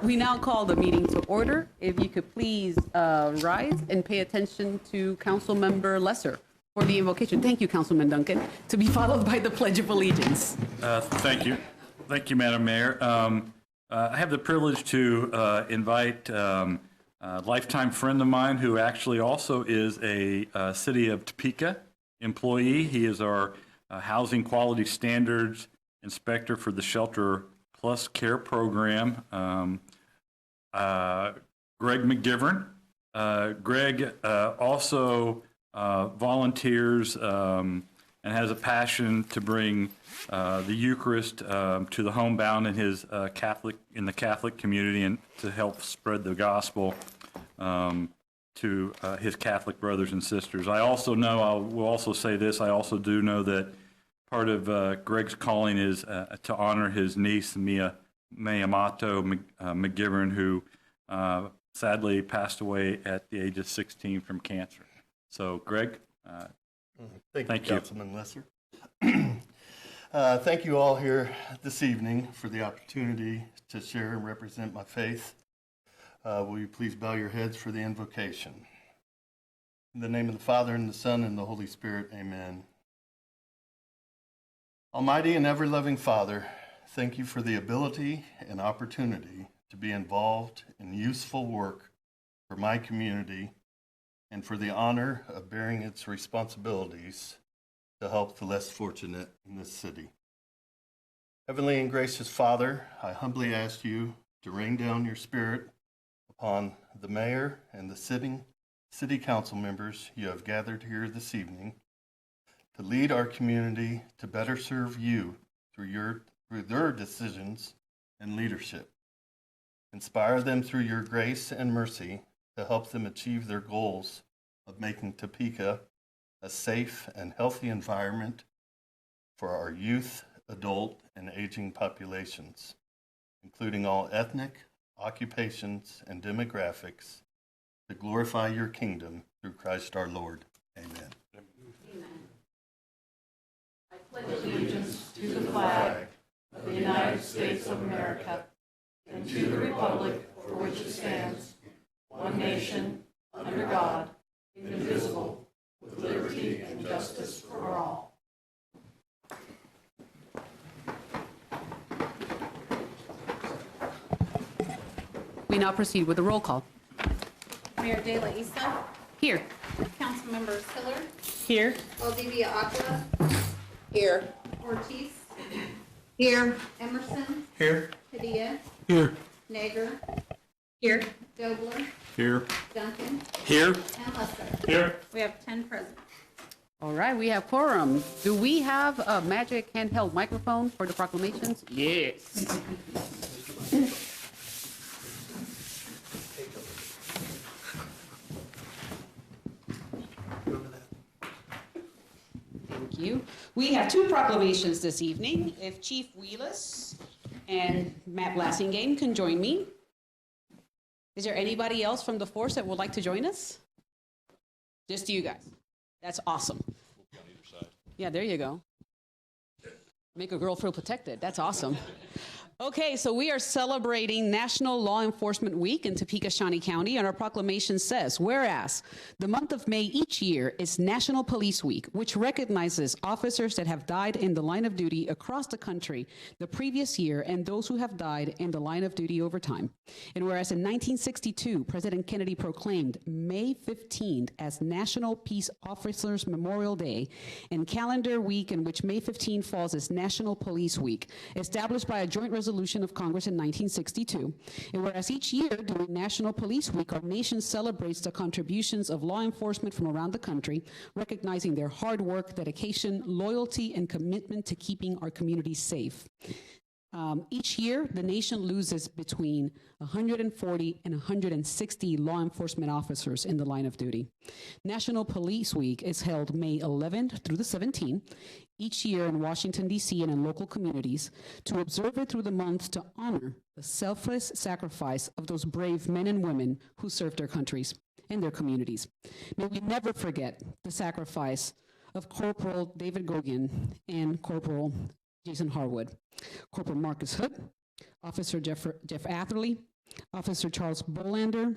We now call the meeting to order. If you could please rise and pay attention to Councilmember Lesser for the invocation. Thank you, Councilman Duncan. To be followed by the Pledge of Allegiance. Thank you. Thank you, Madam Mayor. I have the privilege to invite a lifetime friend of mine who actually also is a City of Topeka employee. He is our Housing Quality Standards Inspector for the Shelter Plus Care Program, Greg McGivern. Greg also volunteers and has a passion to bring the Eucharist to the homebound in his in the Catholic community, and to help spread the gospel to his Catholic brothers and sisters. I also know, I will also say this, I also do know that part of Greg's calling is to honor his niece, Mia Mayamato McGivern, who sadly passed away at the age of 16 from cancer. So, Greg, thank you, Councilman Lesser. Thank you all here this evening for the opportunity to share and represent my faith. Will you please bow your heads for the invocation? In the name of the Father, and the Son, and the Holy Spirit, amen. Almighty and ever-loving Father, thank you for the ability and opportunity to be involved in useful work for my community, and for the honor of bearing its responsibilities to help the less fortunate in this city. Heavenly and gracious Father, I humbly ask you to rain down your Spirit upon the mayor and the city council members you have gathered here this evening, to lead our community to better serve you through their decisions and leadership. Inspire them through your grace and mercy to help them achieve their goals of making Topeka a safe and healthy environment for our youth, adult, and aging populations, including all ethnic, occupations, and demographics, to glorify your kingdom through Christ our Lord. Amen. I pledge allegiance to the flag of the United States of America and to the republic for which it stands, one nation, under God, indivisible, with liberty and justice for all. We now proceed with the roll call. Mayor De La Isa, Here. Councilmember Hiller, Here. Valdivia Aquila, Here. Ortiz, Here. Emerson, Here. Padilla, Here. Nager, Here. Dobler, Here. Duncan, Here. and Lesser. Here. We have 10 present. All right, we have quorum. Do we have a magic handheld microphone for the proclamations? Yes. Thank you. We have two proclamations this evening. If Chief Wheelis and Matt Blassingame can join me. Is there anybody else from the force that would like to join us? Just you guys. That's awesome. Yeah, there you go. Make a girl feel protected. That's awesome. Okay, so we are celebrating National Law Enforcement Week in Topeka, Shawnee County, and our proclamation says, whereas the month of May each year is National Police Week, which recognizes officers that have died in the line of duty across the country the previous year and those who have died in the line of duty over time. And whereas in 1962, President Kennedy proclaimed May 15th as National Peace Officers Memorial Day, and calendar week in which May 15 falls as National Police Week, established by a joint resolution of Congress in 1962. And whereas each year during National Police Week, our nation celebrates the contributions of law enforcement from around the country, recognizing their hard work, dedication, loyalty, and commitment to keeping our communities safe. Each year, the nation loses between 140 and 160 law enforcement officers in the line of duty. National Police Week is held May 11th through the 17th, each year in Washington, D.C. and in local communities, to observe it through the month to honor the selfless sacrifice of those brave men and women who served their countries and their communities. May we never forget the sacrifice of Corporal David Gogan and Corporal Jason Harwood, Corporal Marcus Hood, Officer Jeff Atherley, Officer Charles Bolander,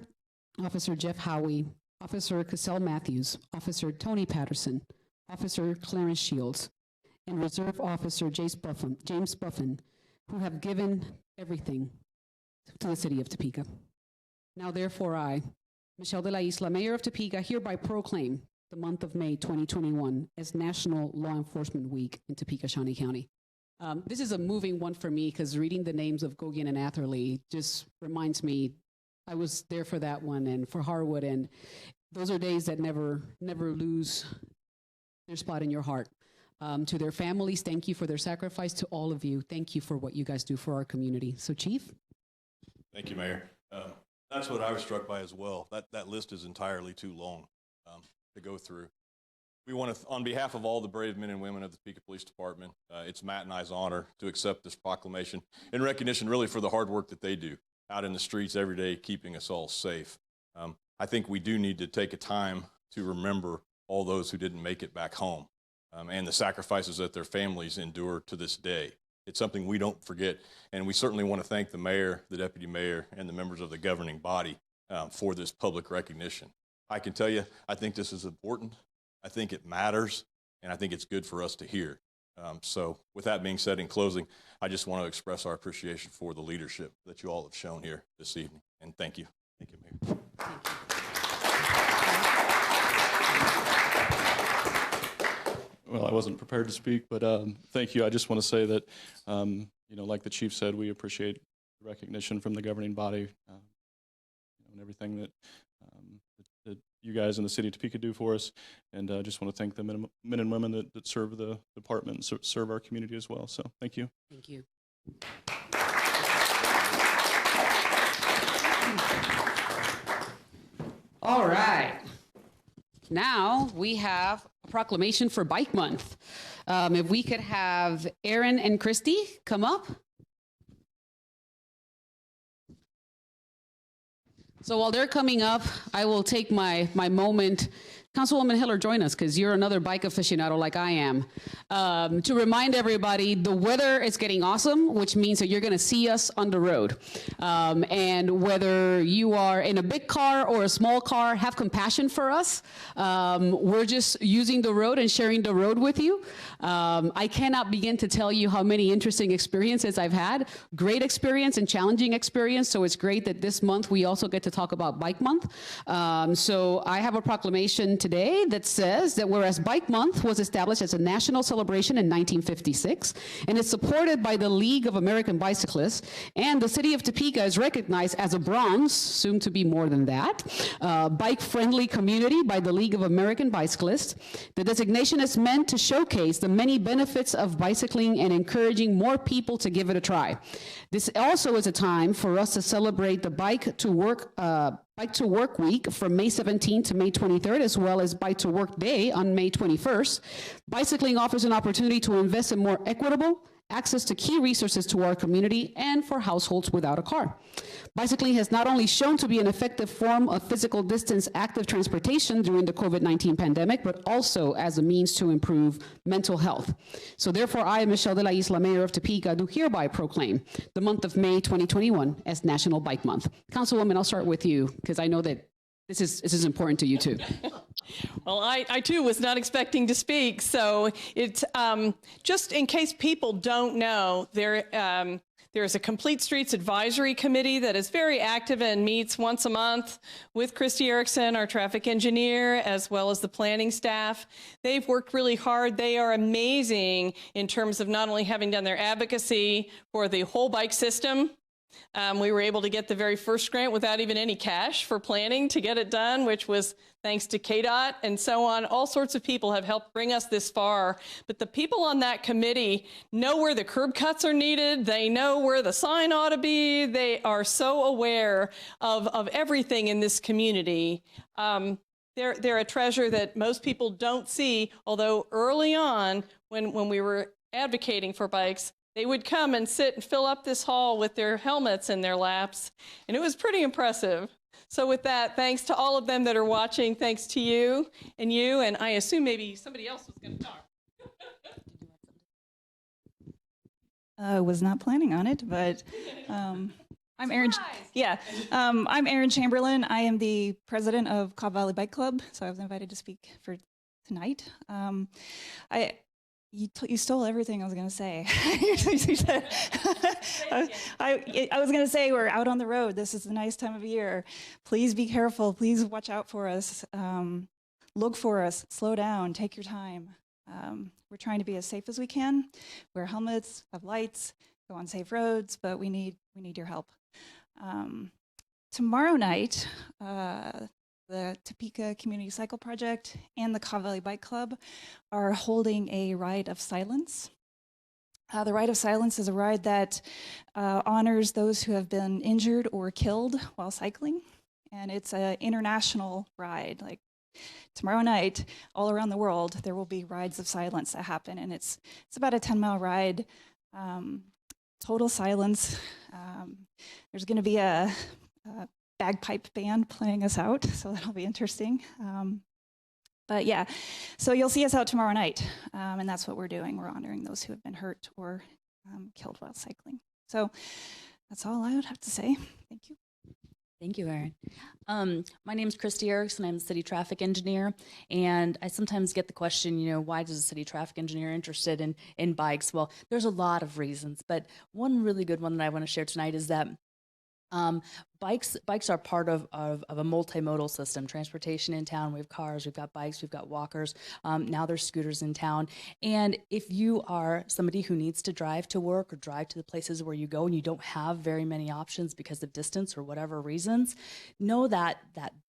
Officer Jeff Howie, Officer Cassell Matthews, Officer Tony Patterson, Officer Clarence Shields, and Reserve Officer James Buffin, who have given everything to the city of Topeka. Now therefore I, Michelle de la Isla, Mayor of Topeka, hereby proclaim the month of May 2021 as National Law Enforcement Week in Topeka, Shawnee County. This is a moving one for me because reading the names of Gogian and Atherley just reminds me I was there for that one and for Harwood, and those are days that never lose their spot in your heart. To their families, thank you for their sacrifice. To all of you, thank you for what you guys do for our community. So, Chief? Thank you, Mayor. That's what I was struck by as well. That list is entirely too long to go through. We want to, on behalf of all the brave men and women of the Topeka Police Department, it's Matt and I's honor to accept this proclamation in recognition really for the hard work that they do out in the streets every day, keeping us all safe. I think we do need to take a time to remember all those who didn't make it back home and the sacrifices that their families endure to this day. It's something we don't forget, and we certainly want to thank the mayor, the deputy mayor, and the members of the governing body for this public recognition. I can tell you, I think this is important. I think it matters, and I think it's good for us to hear. So with that being said, in closing, I just want to express our appreciation for the leadership that you all have shown here this evening, and thank you. Thank you, Mayor. Well, I wasn't prepared to speak, but thank you. I just want to say that, like the chief said, we appreciate the recognition from the governing body and everything that you guys in the city of Topeka do for us. And I just want to thank the men and women that serve the department and serve our community as well. So thank you. Thank you. All right. Now we have a proclamation for Bike Month. If we could have Aaron and Christy come up. So while they're coming up, I will take my moment. Councilwoman Hiller, join us because you're another bike aficionado like I am. To remind everybody, the weather is getting awesome, which means that you're going to see us on the road. And whether you are in a big car or a small car, have compassion for us. We're just using the road and sharing the road with you. I cannot begin to tell you how many interesting experiences I've had. Great experience and challenging experience. So it's great that this month we also get to talk about Bike Month. So I have a proclamation today that says that whereas Bike Month was established as a national celebration in 1956 and is supported by the League of American Bicyclists, and the city of Topeka is recognized as a bronze, soon to be more than that, bike-friendly community by the League of American Bicyclists. The designation is meant to showcase the many benefits of bicycling and encouraging more people to give it a try. This also is a time for us to celebrate the Bike to Work Week from May 17th to May 23rd, as well as Bike to Work Day on May 21st. Bicycling offers an opportunity to invest in more equitable access to key resources to our community and for households without a car. Bicycling has not only shown to be an effective form of physical distance active transportation during the COVID-19 pandemic, but also as a means to improve mental health. So therefore, I, Michelle de la Isla, Mayor of Topeka, do hereby proclaim the month of May 2021 as National Bike Month. Councilwoman, I'll start with you, because I know that this is important to you too. Well, I too was not expecting to speak. So it's just in case people don't know, there's a Complete Streets Advisory Committee that is very active and meets once a month with Christy Erickson, our traffic engineer, as well as the planning staff. They've worked really hard. They are amazing in terms of not only having done their advocacy for the whole bike system. We were able to get the very first grant without even any cash for planning to get it done, which was thanks to KDOT and so on. All sorts of people have helped bring us this far. But the people on that committee know where the curb cuts are needed. They know where the sign ought to be. They are so aware of everything in this community. They're a treasure that most people don't see, although early on, when we were advocating for bikes, they would come and sit and fill up this hall with their helmets in their laps, and it was pretty impressive. So with that, thanks to all of them that are watching, thanks to you, and I assume maybe somebody else was going to talk. I was not planning on it, but I I'm Erin. Yeah, I'm Erin Chamberlain. I am the president of Cobb Valley Bike Club, so I was invited to speak for tonight. You stole everything I was going to say. I was going to say we're out on the road. This is a nice time of year. Please be careful. Please watch out for us. Look for us. Slow down. Take your time. We're trying to be as safe as we can. Wear helmets, have lights, go on safe roads, but we need your help. Tomorrow night, the Topeka Community Cycle Project and the Cobb Valley Bike Club are holding a Ride of Silence. The Ride of Silence is a ride that honors those who have been injured or killed while cycling, and it's an international ride. Like tomorrow night, all around the world, there will be rides of silence that happen, and it's about a 10-mile ride. Total silence. There's going to be a bagpipe band playing us out, so that'll be interesting. But yeah, so you'll see us out tomorrow night, and that's what we're doing. We're honoring those who have been hurt or killed while cycling. So that's all I would have to say. Thank you. Thank you, Erin. My name is Christy Erickson. I'm a city traffic engineer, and I sometimes get the question, why is a city traffic engineer interested in bikes? Well, there's a lot of reasons, but one really good one that I want to share tonight is that bikes are part of a multimodal system. Transportation in town, we have cars, we've got bikes, we've got walkers, now there's scooters in town. And if you are somebody who needs to drive to work or drive to the places where you go and you don't have very many options because of distance or whatever reasons, know that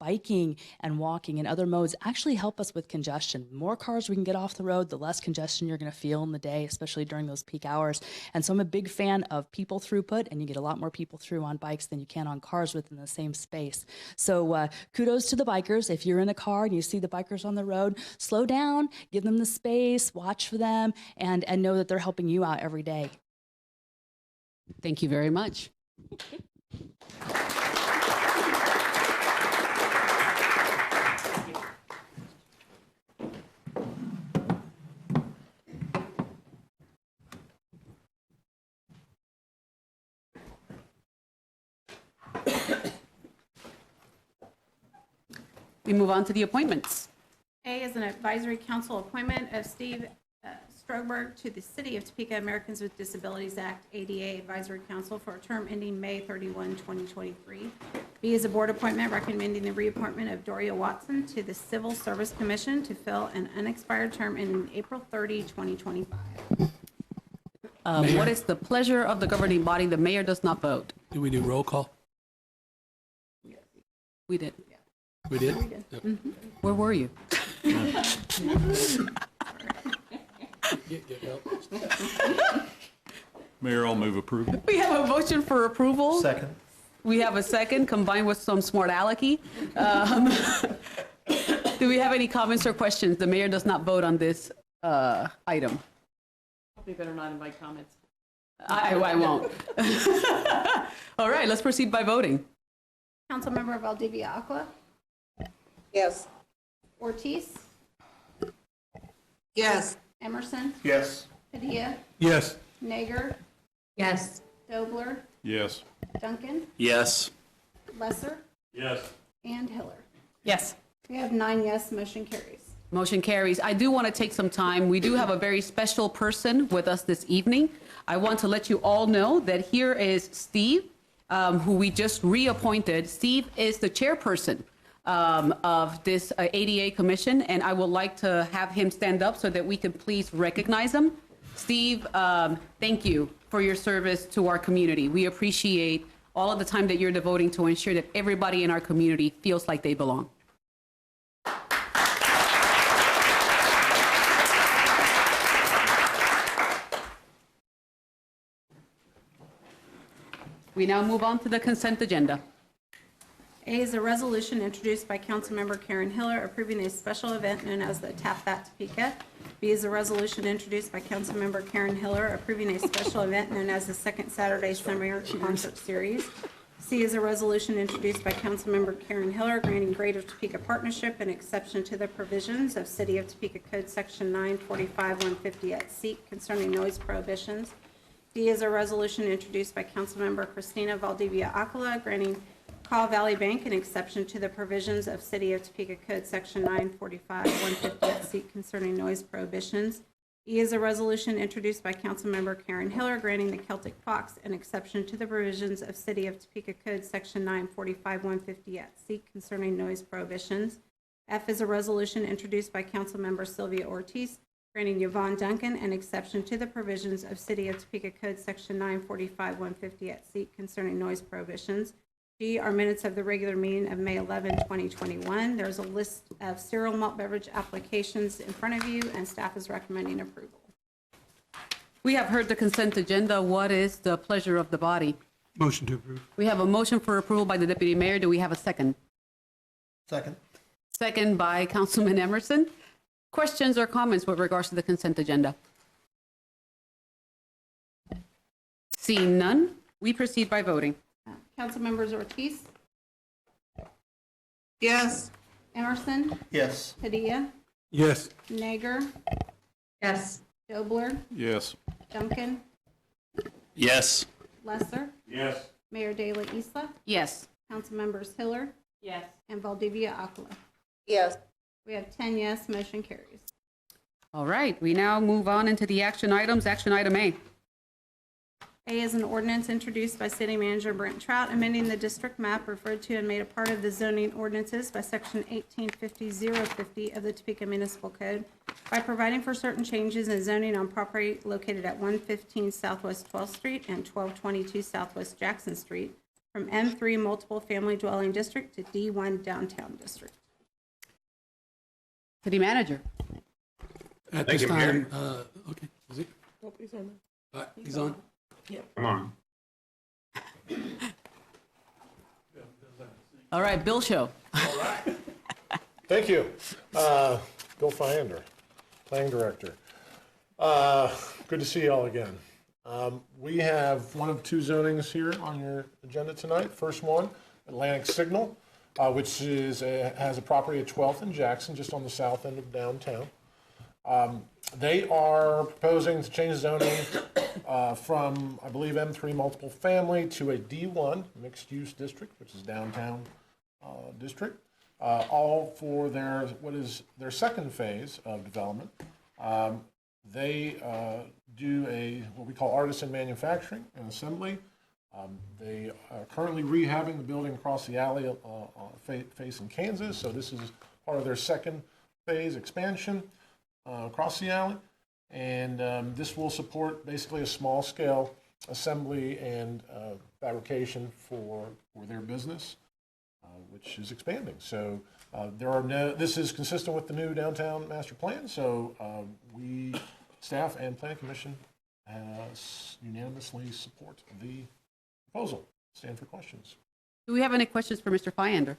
biking and walking and other modes actually help us with congestion. The more cars we can get off the road, the less congestion you're going to feel in the day, especially during those peak hours. And so I'm a big fan of people throughput, and you get a lot more people through on bikes than you can on cars within the same space. So kudos to the bikers. If you're in a car and you see the bikers on the road, slow down, give them the space, watch for them, and know that they're helping you out every day. Thank you very much. We move on to the appointments. A is an advisory council appointment of Steve Stroberg to the City of Topeka Americans with Disabilities Act ADA Advisory Council for a term ending May 31, 2023. B is a board appointment recommending the reappointment of Doria Watson to the Civil Service Commission to fill an unexpired term ending April 30, 2025. What is the pleasure of the governing body? The mayor does not vote. Do we do roll call? We did. We did? Yep. Mm-hmm. Where were you? Mayor, I'll move approval. We have a motion for approval. Second. We have a second combined with some smart alecky. Do we have any comments or questions? The mayor does not vote on this item. We better not invite comments. I won't. All right, let's proceed by voting. Councilmember Valdivia Aqua, Yes. Ortiz, Yes. Emerson, Yes. Padilla, Yes. Nager, Yes. Dobler, Yes. Duncan, Yes. Lesser, Yes. and Hiller. Yes. We have 9 yes, motion carries. Motion carries. I do want to take some time. We do have a very special person with us this evening. I want to let you all know that here is Steve, who we just reappointed. Steve is the chairperson of this ADA commission, and I would like to have him stand up so that we can please recognize him. Steve, thank you for your service to our community. We appreciate all of the time that you're devoting to ensure that everybody in our community feels like they belong. We now move on to the consent agenda. A is a resolution introduced by Councilmember Karen Hiller approving a special event known as the Tap That Topeka. B is a resolution introduced by Councilmember Karen Hiller approving a special event known as the Second Saturday Summer Concert Series. C is a resolution introduced by Councilmember Karen Hiller granting Greater Topeka Partnership an exception to the provisions of City of Topeka Code Section 945-150 at seat concerning noise prohibitions. D is a resolution introduced by Councilmember Christina Valdivia Acala granting Caw Valley Bank an exception to the provisions of City of Topeka Code Section 945, 150 concerning noise prohibitions. E is a resolution introduced by Councilmember Karen Hiller granting the Celtic Fox an exception to the provisions of City of Topeka Code Section 945, 150 concerning noise prohibitions. F is a resolution introduced by Councilmember Sylvia Ortiz granting Yvonne Duncan an exception to the provisions of City of Topeka Code Section 945, 150 concerning noise prohibitions. G are minutes of the regular meeting of May 11, 2021. There's a list of cereal malt beverage applications in front of you, and staff is recommending approval. We have heard the consent agenda. What is the pleasure of the body? Motion to approve. We have a motion for approval by the Deputy Mayor. Do we have a second? Second. Second by Councilman Emerson. Questions or comments with regards to the consent agenda? Seeing none, we proceed by voting. Councilmembers Ortiz, Yes. Emerson, Yes. Padilla, Yes. Nager, Yes. Dobler, Yes. Duncan, Yes. Lesser, Yes. Mayor De La Isla, Yes. Councilmembers Hiller, Yes. and Valdivia Acala. Yes. We have 10 yes, motion carries. All right, we now move on into the action items. Action item A. A is an ordinance introduced by City Manager Brent Trout, amending the district map referred to and made a part of the zoning ordinances by Section 1850-050 of the Topeka Municipal Code by providing for certain changes in zoning on property located at 115 Southwest 12th Street and 1222 Southwest Jackson Street from M3 Multiple Family Dwelling District to D1 Downtown District. City Manager. At this time, okay, is he? He's on? Come on. All right, Bill Show. Thank you. Bill Fiander, Planning Director. Good to see you all again. We have one of two zonings here on your agenda tonight. First one, Atlantic Signal, which has a property at 12th and Jackson, just on the south end of downtown. They are proposing to change zoning from, I believe, M3 multiple family to a D1 mixed-use district, which is downtown district, all for what is their second phase of development. They do what we call artisan manufacturing and assembly. They are currently rehabbing the building across the alley facing Kansas, so this is part of their second phase expansion across the alley. And this will support basically a small-scale assembly and fabrication for their business, which is expanding. So this is consistent with the new downtown master plan. So we, staff and planning commission, unanimously support the proposal. Stand for questions. Do we have any questions for Mr. Fiander?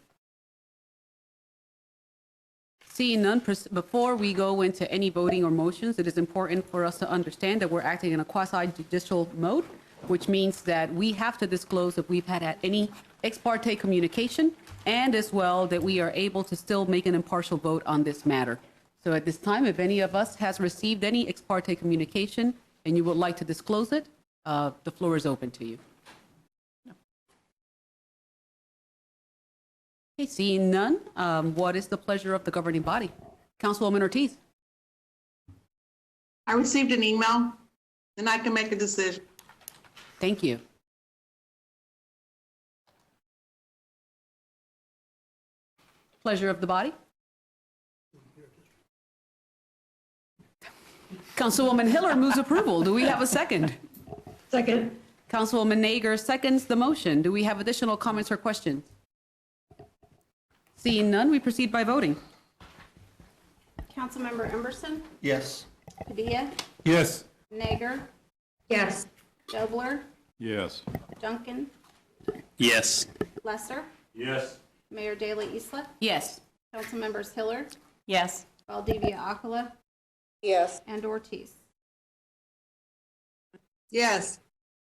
Seeing none, before we go into any voting or motions, it is important for us to understand that we're acting in a quasi-judicial mode, which means that we have to disclose if we've had any ex parte communication, and as well that we are able to still make an impartial vote on this matter. So at this time, if any of us has received any ex parte communication and you would like to disclose it, the floor is open to you. Okay, seeing none, what is the pleasure of the governing body? Councilwoman Ortiz. I received an email, and I can make a decision. Thank you. Pleasure of the body? Councilwoman Hiller moves approval. Do we have a second? Second. Councilwoman Nager seconds the motion. Do we have additional comments or questions? Seeing none, we proceed by voting. Councilmember Emerson, Yes. Padilla, Yes. Nager, Yes. Dobler, Yes. Duncan, Yes. Lesser, Yes. Mayor De La Isla, Yes. Councilmembers Hiller, Yes. Valdivia Acala, Yes. and Ortiz. Yes.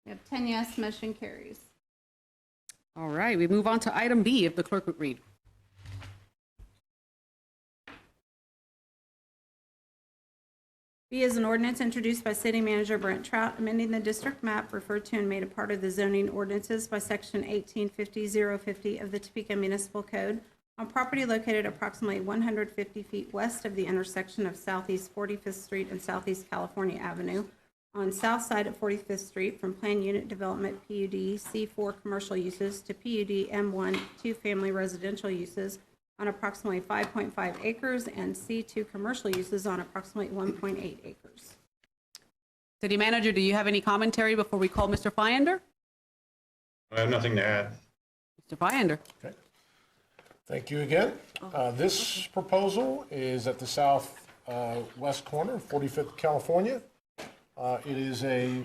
We have 10 yes, motion carries. All right, we move on to item B, if the clerk would read. B is an ordinance introduced by City Manager Brent Trout, amending the district map referred to and made a part of the zoning ordinances by Section 1850-050 of the Topeka Municipal Code on property located approximately 150 feet west of the intersection of Southeast 45th Street and Southeast California Avenue, on south side of 45th Street from Planned Unit Development PUD C4 commercial uses to PUD M1 two-family residential uses on approximately 5.5 acres and C2 commercial uses on approximately 1.8 acres. City Manager, do you have any commentary before we call Mr. Fyander? I have nothing to add. Mr. Fyander. Okay. Thank you again. This proposal is at the south west corner of 45th California. It is a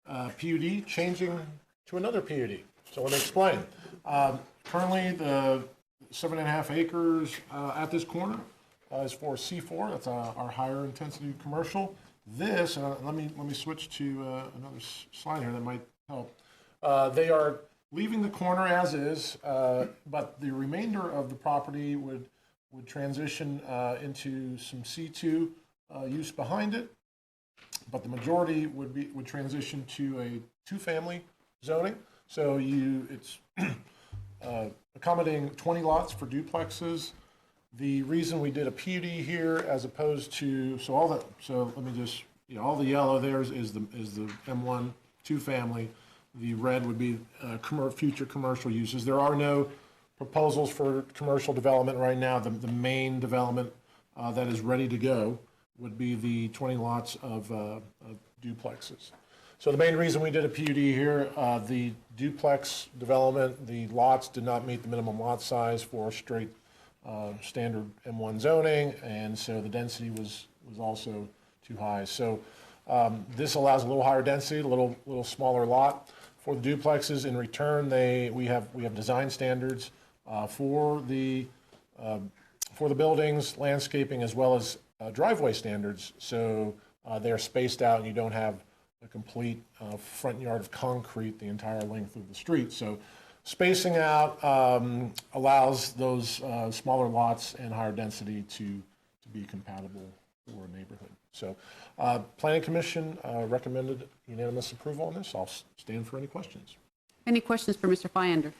PUD changing to another PUD. So let me explain. Currently, the 7.5 acres at this corner is for C4. That's our higher intensity commercial. This, let me switch to another slide here that might help. They are leaving the corner as is, but the remainder of the property would transition into some C2 use behind it. But the majority would transition to a two-family zoning. So it's accommodating 20 lots for duplexes. The reason we did a PUD here as opposed to let me just all the yellow there is the M1 two-family. The red would be future commercial uses. There are no proposals for commercial development right now. The main development that is ready to go would be the 20 lots of duplexes. So the main reason we did a PUD here, the duplex development, the lots did not meet the minimum lot size for straight standard M1 zoning, and so the density was also too high. So this allows a little higher density, a little smaller lot for the duplexes. In return, we have design standards for the buildings, landscaping, as well as driveway standards, so they are spaced out and you don't have a complete front yard of concrete the entire length of the street. So spacing out allows those smaller lots and higher density to be compatible for a neighborhood. So Planning Commission recommended unanimous approval on this. I'll stand for any questions. Any questions for Mr. Fyander?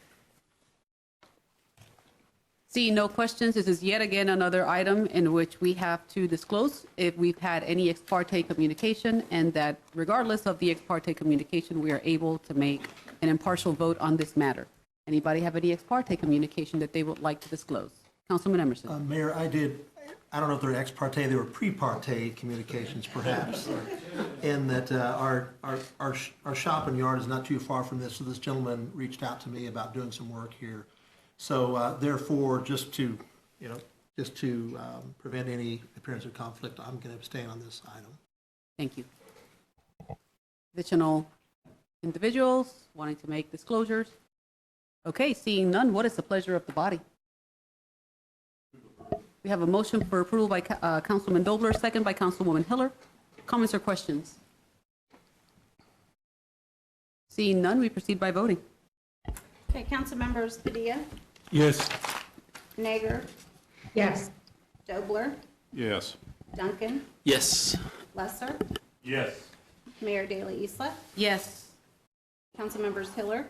Seeing no questions, this is yet again another item in which we have to disclose if we've had any ex parte communication, and that regardless of the ex parte communication, we are able to make an impartial vote on this matter. Anybody have any ex parte communication that they would like to disclose? Councilman Emerson. Mayor, I don't know if they're ex parte, they were pre-parte communications perhaps. And that our shop and yard is not too far from this, so this gentleman reached out to me about doing some work here. So therefore, just to prevent any appearance of conflict, I'm going to abstain on this item. Thank you. Additional individuals wanting to make disclosures? Okay, seeing none, what is the pleasure of the body? We have a motion for approval by Councilman Dobler, second by Councilwoman Hiller. Comments or questions? Seeing none, we proceed by voting. Okay, council members Padilla, Yes. Nager, Yes. Dobler, Yes. Duncan, Yes. Lesser, Yes. Mayor Daley Isla, Yes. council members Hiller,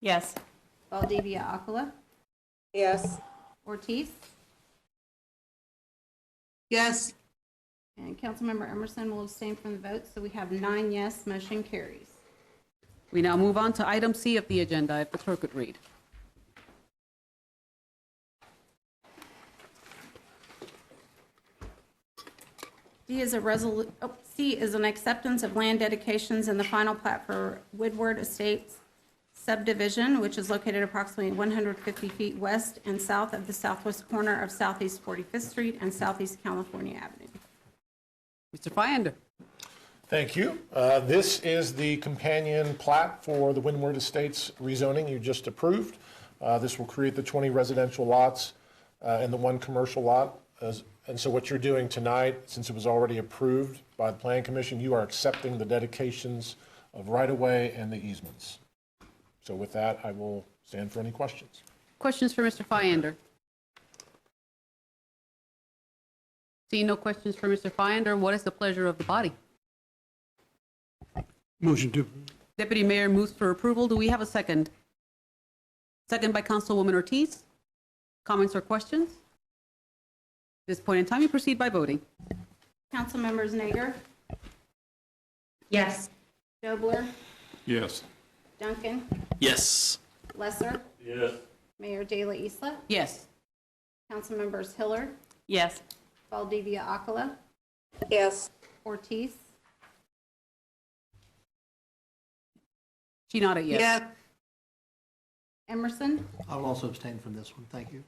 Yes. Valdivia Aquila, Yes. Ortiz, Yes. and Councilmember Emerson will abstain from the vote, so we have 9 yes, motion carries. We now move on to item C of the agenda, if the clerk would read. C is an acceptance of land dedications in the final plat for Woodward Estates subdivision, which is located approximately 150 feet west and south of the southwest corner of Southeast 45th Street and Southeast California Avenue. Mr. Fyander. Thank you. This is the companion plat for the Windward Estates rezoning you just approved. This will create the 20 residential lots and the 1 commercial lot. And so what you're doing tonight, since it was already approved by the Planning Commission, you are accepting the dedications of right-of-way and the easements. So with that, I will stand for any questions. Questions for Mr. Fyander? Seeing no questions for Mr. Feinder, what is the pleasure of the body? Motion to, Deputy Mayor moves for approval. Do we have a second? Second by Councilwoman Ortiz. Comments or questions? At this point in time, you proceed by voting. Council members Nager, Yes. Dobler, Yes. Duncan, Yes. Lesser, Yes. Mayor De La Isla, Yes. Council members Hiller, Yes. Valdivia Acala, Yes. Ortiz, She nodded yes. Emerson, I will also abstain from this one. Thank you.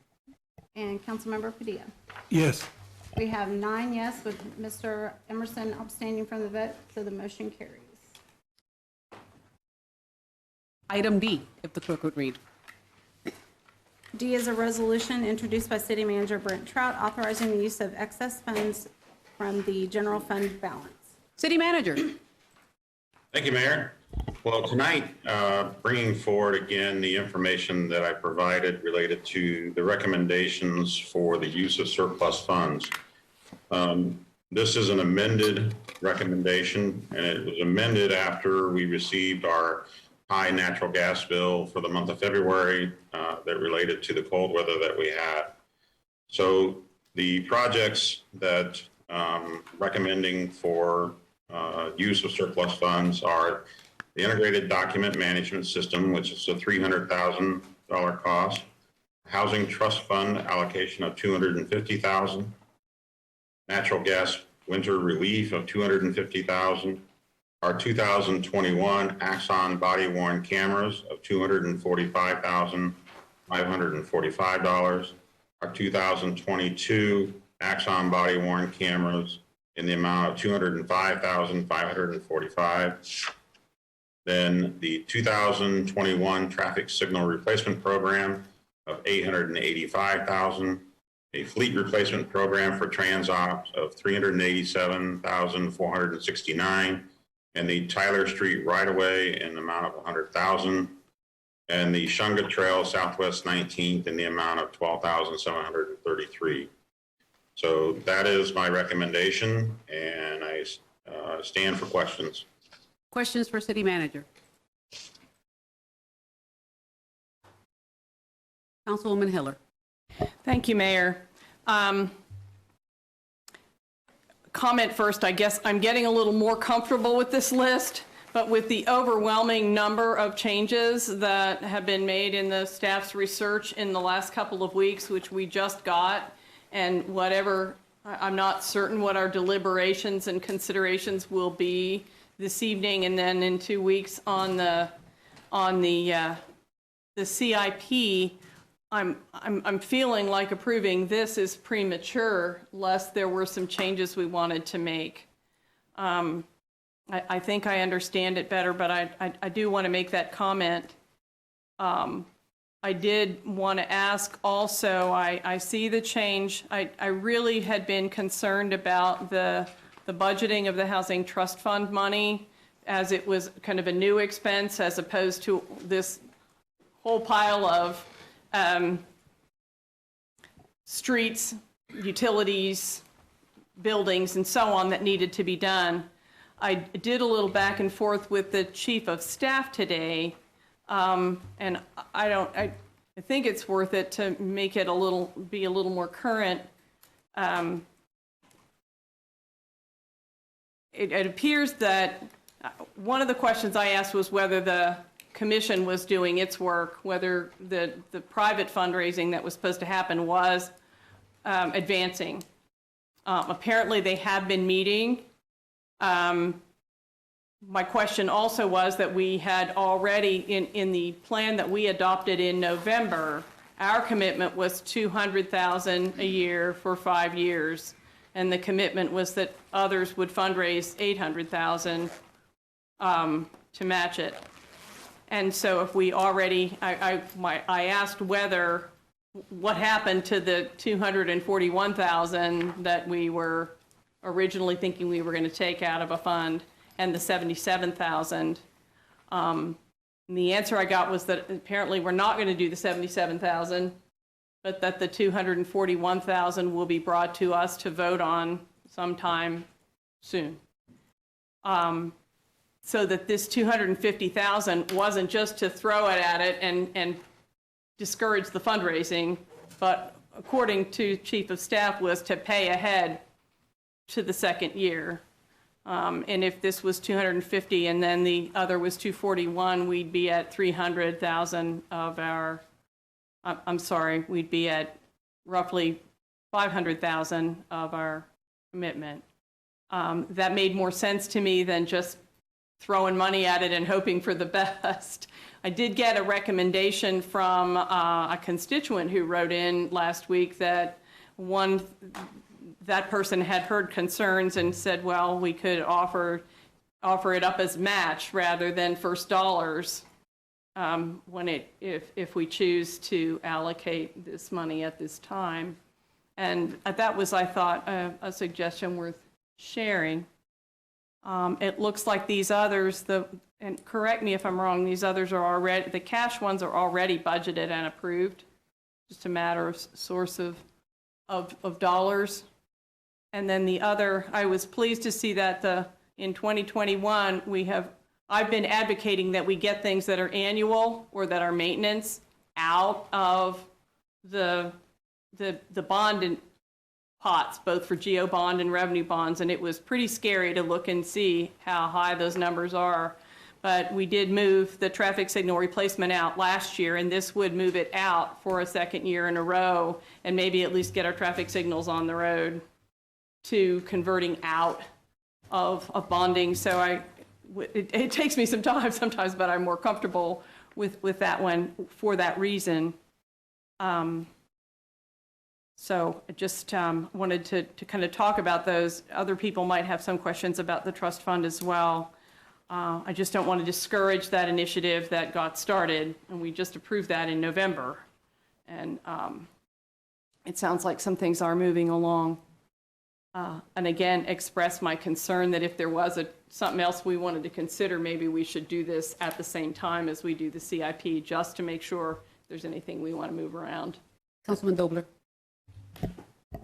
and Councilmember Padilla. yes. We have 9 yes with Mr. Emerson abstaining from the vote, so the motion carries. Item D, if the clerk would read. D is a resolution introduced by City Manager Brent Trout authorizing the use of excess funds from the general fund balance. City Manager. Thank you, Mayor. Well, tonight, bringing forward again the information that I provided related to the recommendations for the use of surplus funds. This is an amended recommendation, and it was amended after we received our high natural gas bill for the month of February that related to the cold weather that we had. So the projects that recommending for use of surplus funds are the integrated document management system, which is a $300,000 cost, housing trust fund allocation of $250,000, natural gas winter relief of $250,000, our 2021 Axon body worn cameras of $245,545, our 2022 Axon body worn cameras in the amount of $205,545. Then the 2021 traffic signal replacement program of $885,000, a fleet replacement program for TransOps of $387,469, and the Tyler Street right-of-way in the amount of $100,000, and the Shunga Trail Southwest 19th in the amount of $12,733. So that is my recommendation, and I stand for questions. Questions for City Manager? Councilwoman Hiller. Thank you, Mayor. Comment first, I guess I'm getting a little more comfortable with this list, but with the overwhelming number of changes that have been made in the staff's research in the last couple of weeks, which we just got, and whatever, I'm not certain what our deliberations and considerations will be this evening and then in 2 weeks on the CIP. I'm feeling like approving this is premature, lest there were some changes we wanted to make. I think I understand it better, but I do want to make that comment. I did want to ask also, I see the change. I really had been concerned about the budgeting of the Housing Trust Fund money, as it was kind of a new expense as opposed to this whole pile of streets, utilities, buildings, and so on that needed to be done. I did a little back and forth with the Chief of Staff today, and I think it's worth it to make it be a little more current. It appears that one of the questions I asked was whether the commission was doing its work, whether the private fundraising that was supposed to happen was advancing. Apparently they have been meeting. My question also was that we had already, in the plan that we adopted in November, our commitment was $200,000 a year for 5 years, and the commitment was that others would fundraise $800,000 to match it. And so if we already, I asked what happened to the $241,000 that we were originally thinking we were going to take out of a fund, and the $77,000. The answer I got was that apparently we're not going to do the $77,000. but that the $241,000 will be brought to us to vote on sometime soon. So that this $250,000 wasn't just to throw it at it and discourage the fundraising, but according to Chief of Staff, was to pay ahead to the second year. And if this was 250 and then the other was 241, we'd be at 300,000 of our, I'm sorry, we'd be at roughly 500,000 of our commitment. That made more sense to me than just throwing money at it and hoping for the best. I did get a recommendation from a constituent who wrote in last week that that person had heard concerns and said, well, we could offer it up as match rather than first dollars if we choose to allocate this money at this time. And that was, I thought, a suggestion worth sharing. It looks like these others, and correct me if I'm wrong, these others are already, the cash ones are already budgeted and approved. Just a matter of source of dollars. And then the other, I was pleased to see that in 2021, I've been advocating that we get things that are annual or that are maintenance out of the bond pots, both for GO bond and revenue bonds, and it was pretty scary to look and see how high those numbers are. But we did move the traffic signal replacement out last year, and this would move it out for a second year in a row and maybe at least get our traffic signals on the road to converting out of bonding. So it takes me some time sometimes, but I'm more comfortable with that one for that reason. So I just wanted to kind of talk about those. Other people might have some questions about the trust fund as well. I just don't want to discourage that initiative that got started, and we just approved that in November. And it sounds like some things are moving along. And again, express my concern that if there was something else we wanted to consider, maybe we should do this at the same time as we do the CIP, just to make sure there's anything we want to move around. Councilman Dobler.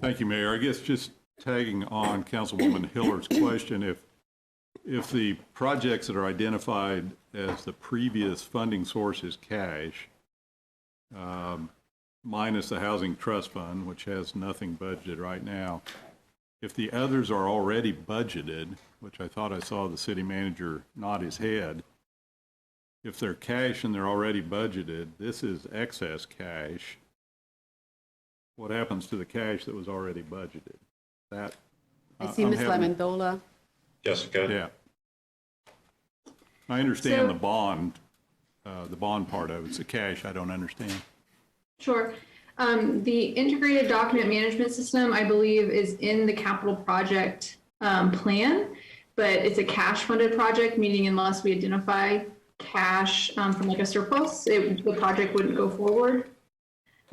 Thank you, Mayor. I guess just tagging on Councilwoman Hiller's question, if the projects that are identified as the previous funding source is cash, minus the Housing Trust Fund, which has nothing budgeted right now, if the others are already budgeted, which I thought I saw the city manager nod his head, if they're cash and they're already budgeted, this is excess cash. What happens to the cash that was already budgeted? That I see Ms. Lemondola. Jessica? Yeah. I understand the bond part of it. It's the cash I don't understand. Sure. The integrated document management system, I believe, is in the capital project plan, but it's a cash funded project, meaning unless we identify cash from like a surplus, the project wouldn't go forward.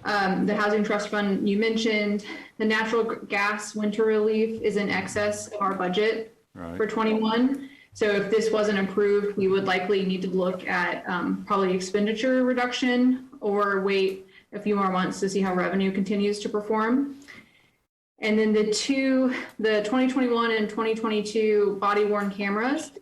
The Housing Trust Fund you mentioned, the natural gas winter relief is in excess of our budget for 21. So if this wasn't approved, we would likely need to look at probably expenditure reduction or wait a few more months to see how revenue continues to perform. And then the 2021 and 2022 body worn cameras,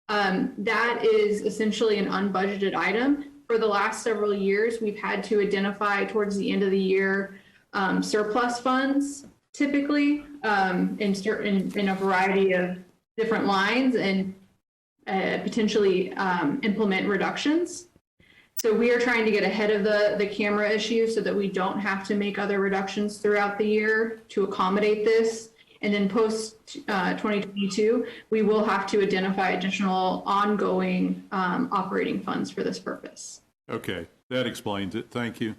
that is essentially an unbudgeted item. For the last several years, we've had to identify towards the end of the year surplus funds, typically in a variety of different lines, and potentially implement reductions. So we are trying to get ahead of the camera issue so that we don't have to make other reductions throughout the year to accommodate this. And then post 2022, we will have to identify additional ongoing operating funds for this purpose. Okay, that explains it. Thank you.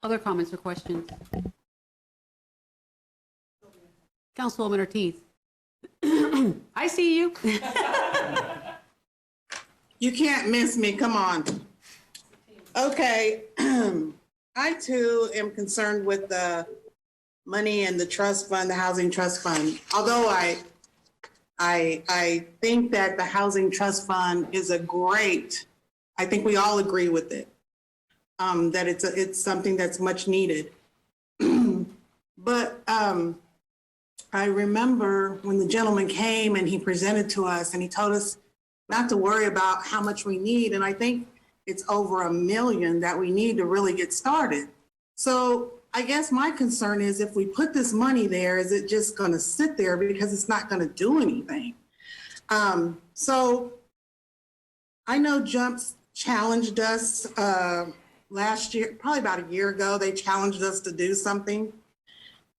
Other comments or questions? Councilwoman Ortiz. I see you. You can't miss me. Come on. Okay. I too am concerned with the money in the trust fund, the Housing Trust Fund. Although I think that the Housing Trust Fund is I think we all agree with it. that it's something that's much needed. But I remember when the gentleman came and he presented to us and he told us not to worry about how much we need. And I think it's over $1 million that we need to really get started. So I guess my concern is if we put this money there, is it just going to sit there because it's not going to do anything? So I know Jumps challenged us last year, probably about a year ago, they challenged us to do something.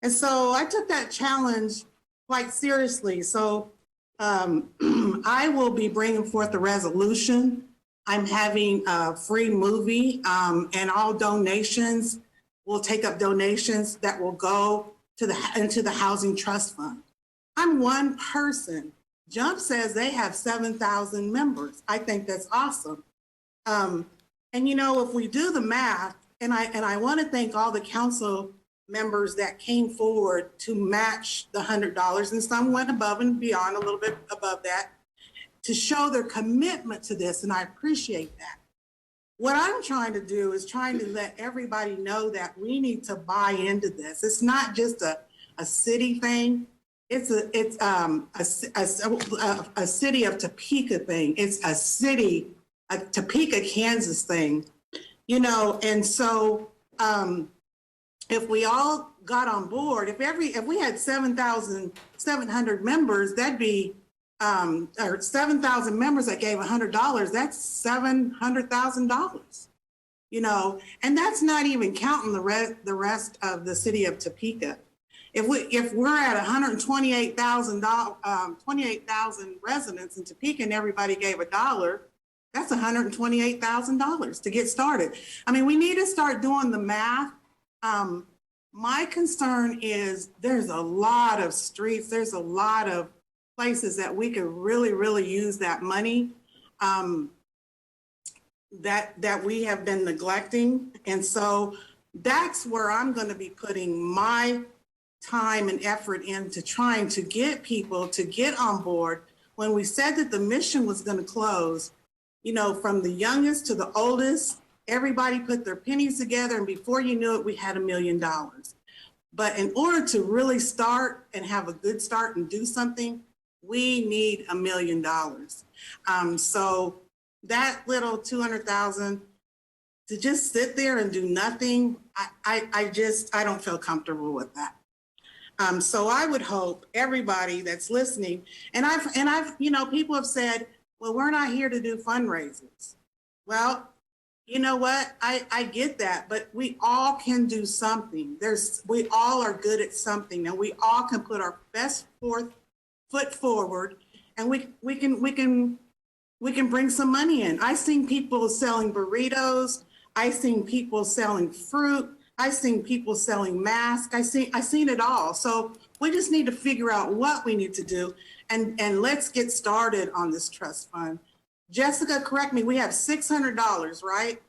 And so I took that challenge quite seriously. So I will be bringing forth a resolution. I'm having a free movie and all donations, we'll take up donations that will go to into the Housing Trust Fund. I'm one person. Jump says they have 7,000 members. I think that's awesome. And you know, if we do the math, and I want to thank all the council members that came forward to match the $100, and some went above and beyond, a little bit above that, to show their commitment to this, and I appreciate that. What I'm trying to do is trying to let everybody know that we need to buy into this. It's not just a city thing. It's a city of Topeka thing. It's a Topeka, Kansas thing, you know. And so if we all got on board, if we had 7,700 members, that'd be or 7,000 members that gave $100, that's $700,000, you know, and that's not even counting the rest of the city of Topeka. If we're at 28,000 residents in Topeka and everybody gave $1, that's $128,000 to get started. I mean, we need to start doing the math. My concern is there's a lot of streets, there's a lot of places that we could really, really use that money that we have been neglecting. And so that's where I'm going to be putting my time and effort into trying to get people to get on board. When we said that the mission was going to close, you know, from the youngest to the oldest, everybody put their pennies together, and before you knew it, we had $1 million. But in order to really start and have a good start and do something, we need $1 million. So that little 200,000 to just sit there and do nothing, I don't feel comfortable with that. So I would hope everybody that's listening, and I've, you know, people have said, well, we're not here to do fundraisers. Well, you know what? I get that, but we all can do something. We all are good at something, and we all can put our best foot forward, and we can bring some money in. I've seen people selling burritos. I've seen people selling fruit. I've seen people selling masks. I've seen it all. So we just need to figure out what we need to do, and let's get started on this trust fund. Jessica, correct me, we have $600, right?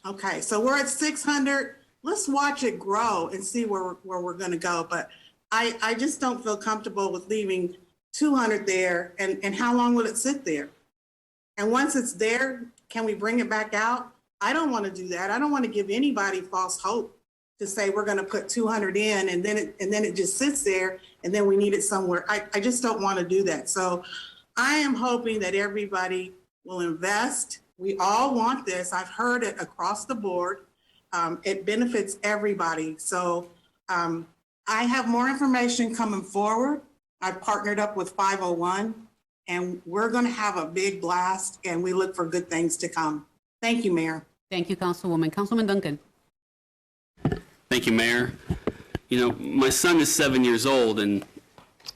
Okay, so we're at 600. Let's watch it grow and see where we're gonna go. But I just don't feel comfortable with leaving 200 there, and how long will it sit there? And once it's there, can we bring it back out? I don't want to do that. I don't want to give anybody false hope to say we're going to put 200 in and then it just sits there and then we need it somewhere. I just don't want to do that. So I am hoping that everybody will invest. We all want this. I've heard it across the board. It benefits everybody. So I have more information coming forward. I've partnered up with 501 and we're going to have a big blast, and we look for good things to come. Thank you, Mayor. Thank you, Councilwoman. Councilman Duncan. Thank you, Mayor. You know, my son is 7 years old, and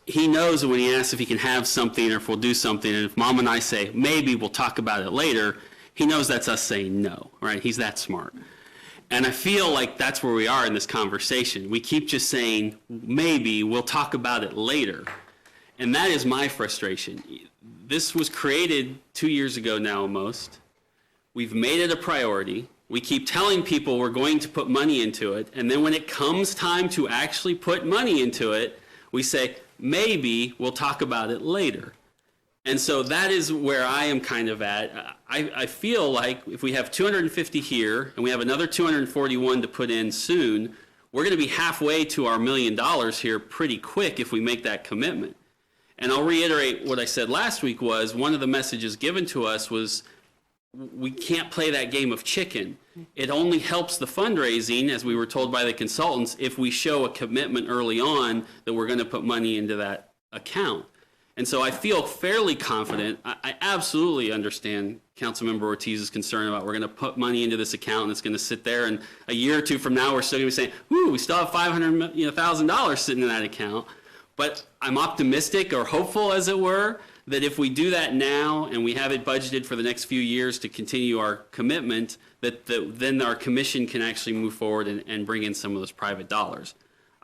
he knows that when he asks if he can have something or if we'll do something, and if Mom and I say, maybe we'll talk about it later, he knows that's us saying no, right? He's that smart. And I feel like that's where we are in this conversation. We keep just saying, maybe we'll talk about it later. And that is my frustration. This was created 2 years ago now almost. We've made it a priority. We keep telling people we're going to put money into it. And then when it comes time to actually put money into it, we say, maybe we'll talk about it later. And so that is where I am kind of at. I feel like if we have 250 here and we have another 241 to put in soon, we're going to be halfway to our $1 million here pretty quick if we make that commitment. And I'll reiterate what I said last week was one of the messages given to us was we can't play that game of chicken. It only helps the fundraising, as we were told by the consultants, if we show a commitment early on that we're going to put money into that account. And so I feel fairly confident. I absolutely understand Councilmember Ortiz's concern about we're going to put money into this account and it's going to sit there, and a year or two from now we're still going to be saying, "Ooh, we still have $500,000 sitting in that account." But I'm optimistic, or hopeful as it were, that if we do that now and we have it budgeted for the next few years to continue our commitment, that then our commission can actually move forward and bring in some of those private dollars.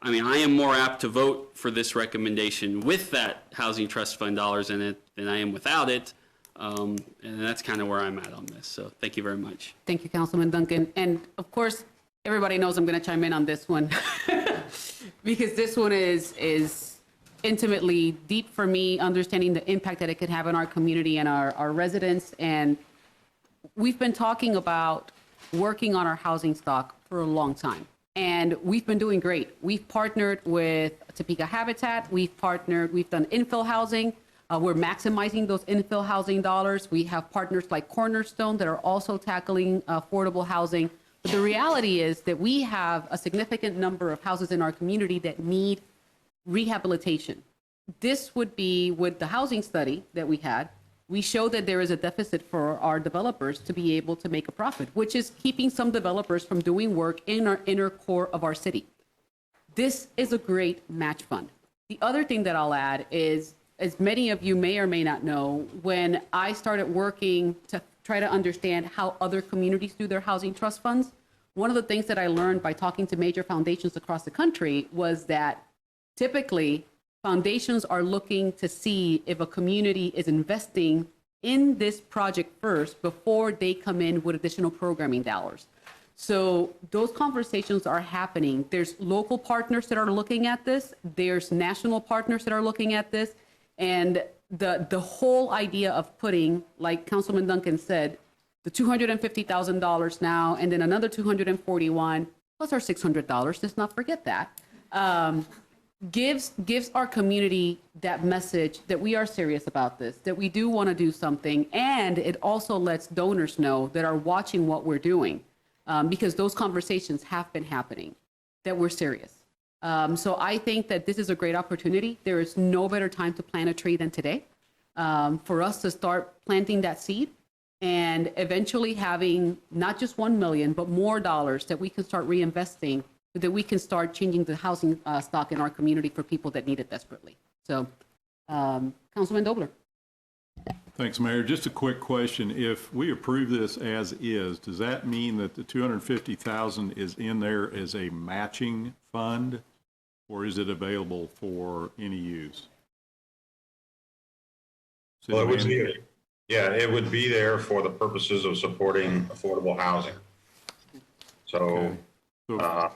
I mean, I am more apt to vote for this recommendation with that Housing Trust Fund dollars in it than I am without it. And that's kind of where I'm at on this. So thank you very much. Thank you, Councilman Duncan. And of course, everybody knows I'm going to chime in on this one because this one is intimately deep for me, understanding the impact that it could have on our community and our residents. And we've been talking about working on our housing stock for a long time. And we've been doing great. We've partnered with Topeka Habitat. We've done infill housing. We're maximizing those infill housing dollars. We have partners like Cornerstone that are also tackling affordable housing. But the reality is that we have a significant number of houses in our community that need rehabilitation. This would be with the housing study that we had. We show that there is a deficit for our developers to be able to make a profit, which is keeping some developers from doing work in our inner core of our city. This is a great match fund. The other thing that I'll add is, as many of you may or may not know, when I started working to try to understand how other communities do their housing trust funds, one of the things that I learned by talking to major foundations across the country was that typically foundations are looking to see if a community is investing in this project first before they come in with additional programming dollars. So those conversations are happening. There's local partners that are looking at this. There's national partners that are looking at this. And the whole idea of putting, like Councilman Duncan said, the $250,000 now and then another $241 plus our $600, let's not forget that, gives our community that message that we are serious about this, that we do want to do something, and it also lets donors know that are watching what we're doing, because those conversations have been happening, that we're serious. So I think that this is a great opportunity. There is no better time to plant a tree than today, for us to start planting that seed and eventually having not just 1 million, but more dollars that we can start reinvesting, that we can start changing the housing stock in our community for people that need it desperately. So, Councilman Dobler. Thanks, Mayor. Just a quick question. If we approve this as is, does that mean that the $250,000 is in there as a matching fund, or is it available for any use? Well, it would be, yeah, it would be there for the purposes of supporting affordable housing. So, okay.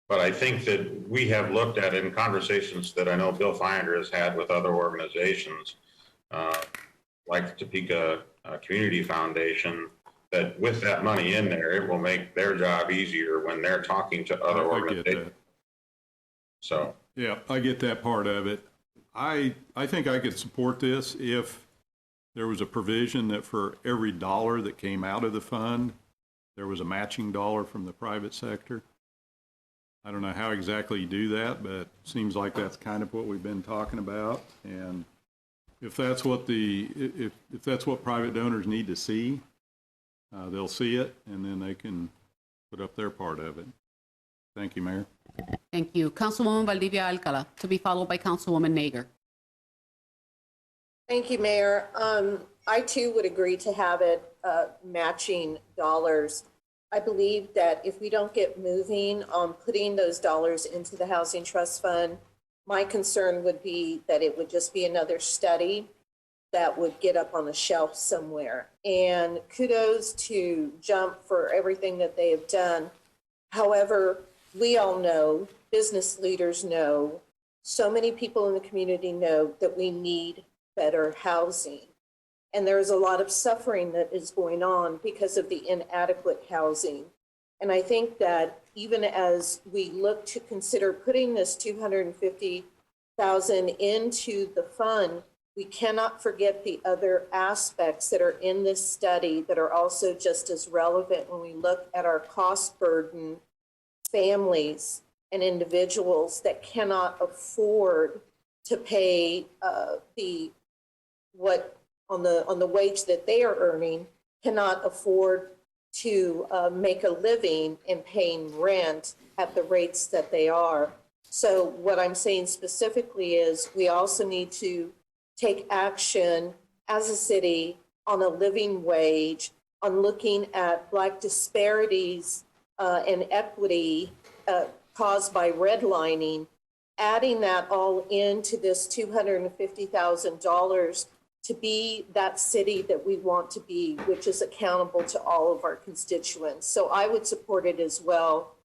But I think that we have looked at in conversations that I know Bill Finder has had with other organizations, like the Topeka Community Foundation, that with that money in there, it will make their job easier when they're talking to other organizations. So yeah, I get that part of it. I think I could support this if there was a provision that for every dollar that came out of the fund, there was a matching dollar from the private sector. I don't know how exactly you do that, but it seems like that's kind of what we've been talking about. And if that's what if that's what private donors need to see, they'll see it, and then they can put up their part of it. Thank you, Mayor. Thank you. Councilwoman Valdivia Alcala, to be followed by Councilwoman Nager. Thank you, Mayor. I too would agree to have it matching dollars. I believe that if we don't get moving on putting those dollars into the Housing Trust Fund, my concern would be that it would just be another study that would get up on a shelf somewhere. And kudos to Jump for everything that they have done. However, we all know, business leaders know, so many people in the community know that we need better housing. And there is a lot of suffering that is going on because of the inadequate housing. And I think that even as we look to consider putting this $250,000 into the fund, we cannot forget the other aspects that are in this study that are also just as relevant when we look at our cost burden families and individuals that cannot afford to pay on the wage that they are earning, cannot afford to make a living in paying rent at the rates that they are. So what I'm saying specifically is we also need to take action as a city on a living wage, on looking at Black disparities and equity caused by redlining, adding that all into this $250,000 to be that city that we want to be, which is accountable to all of our constituents. So I would support it as well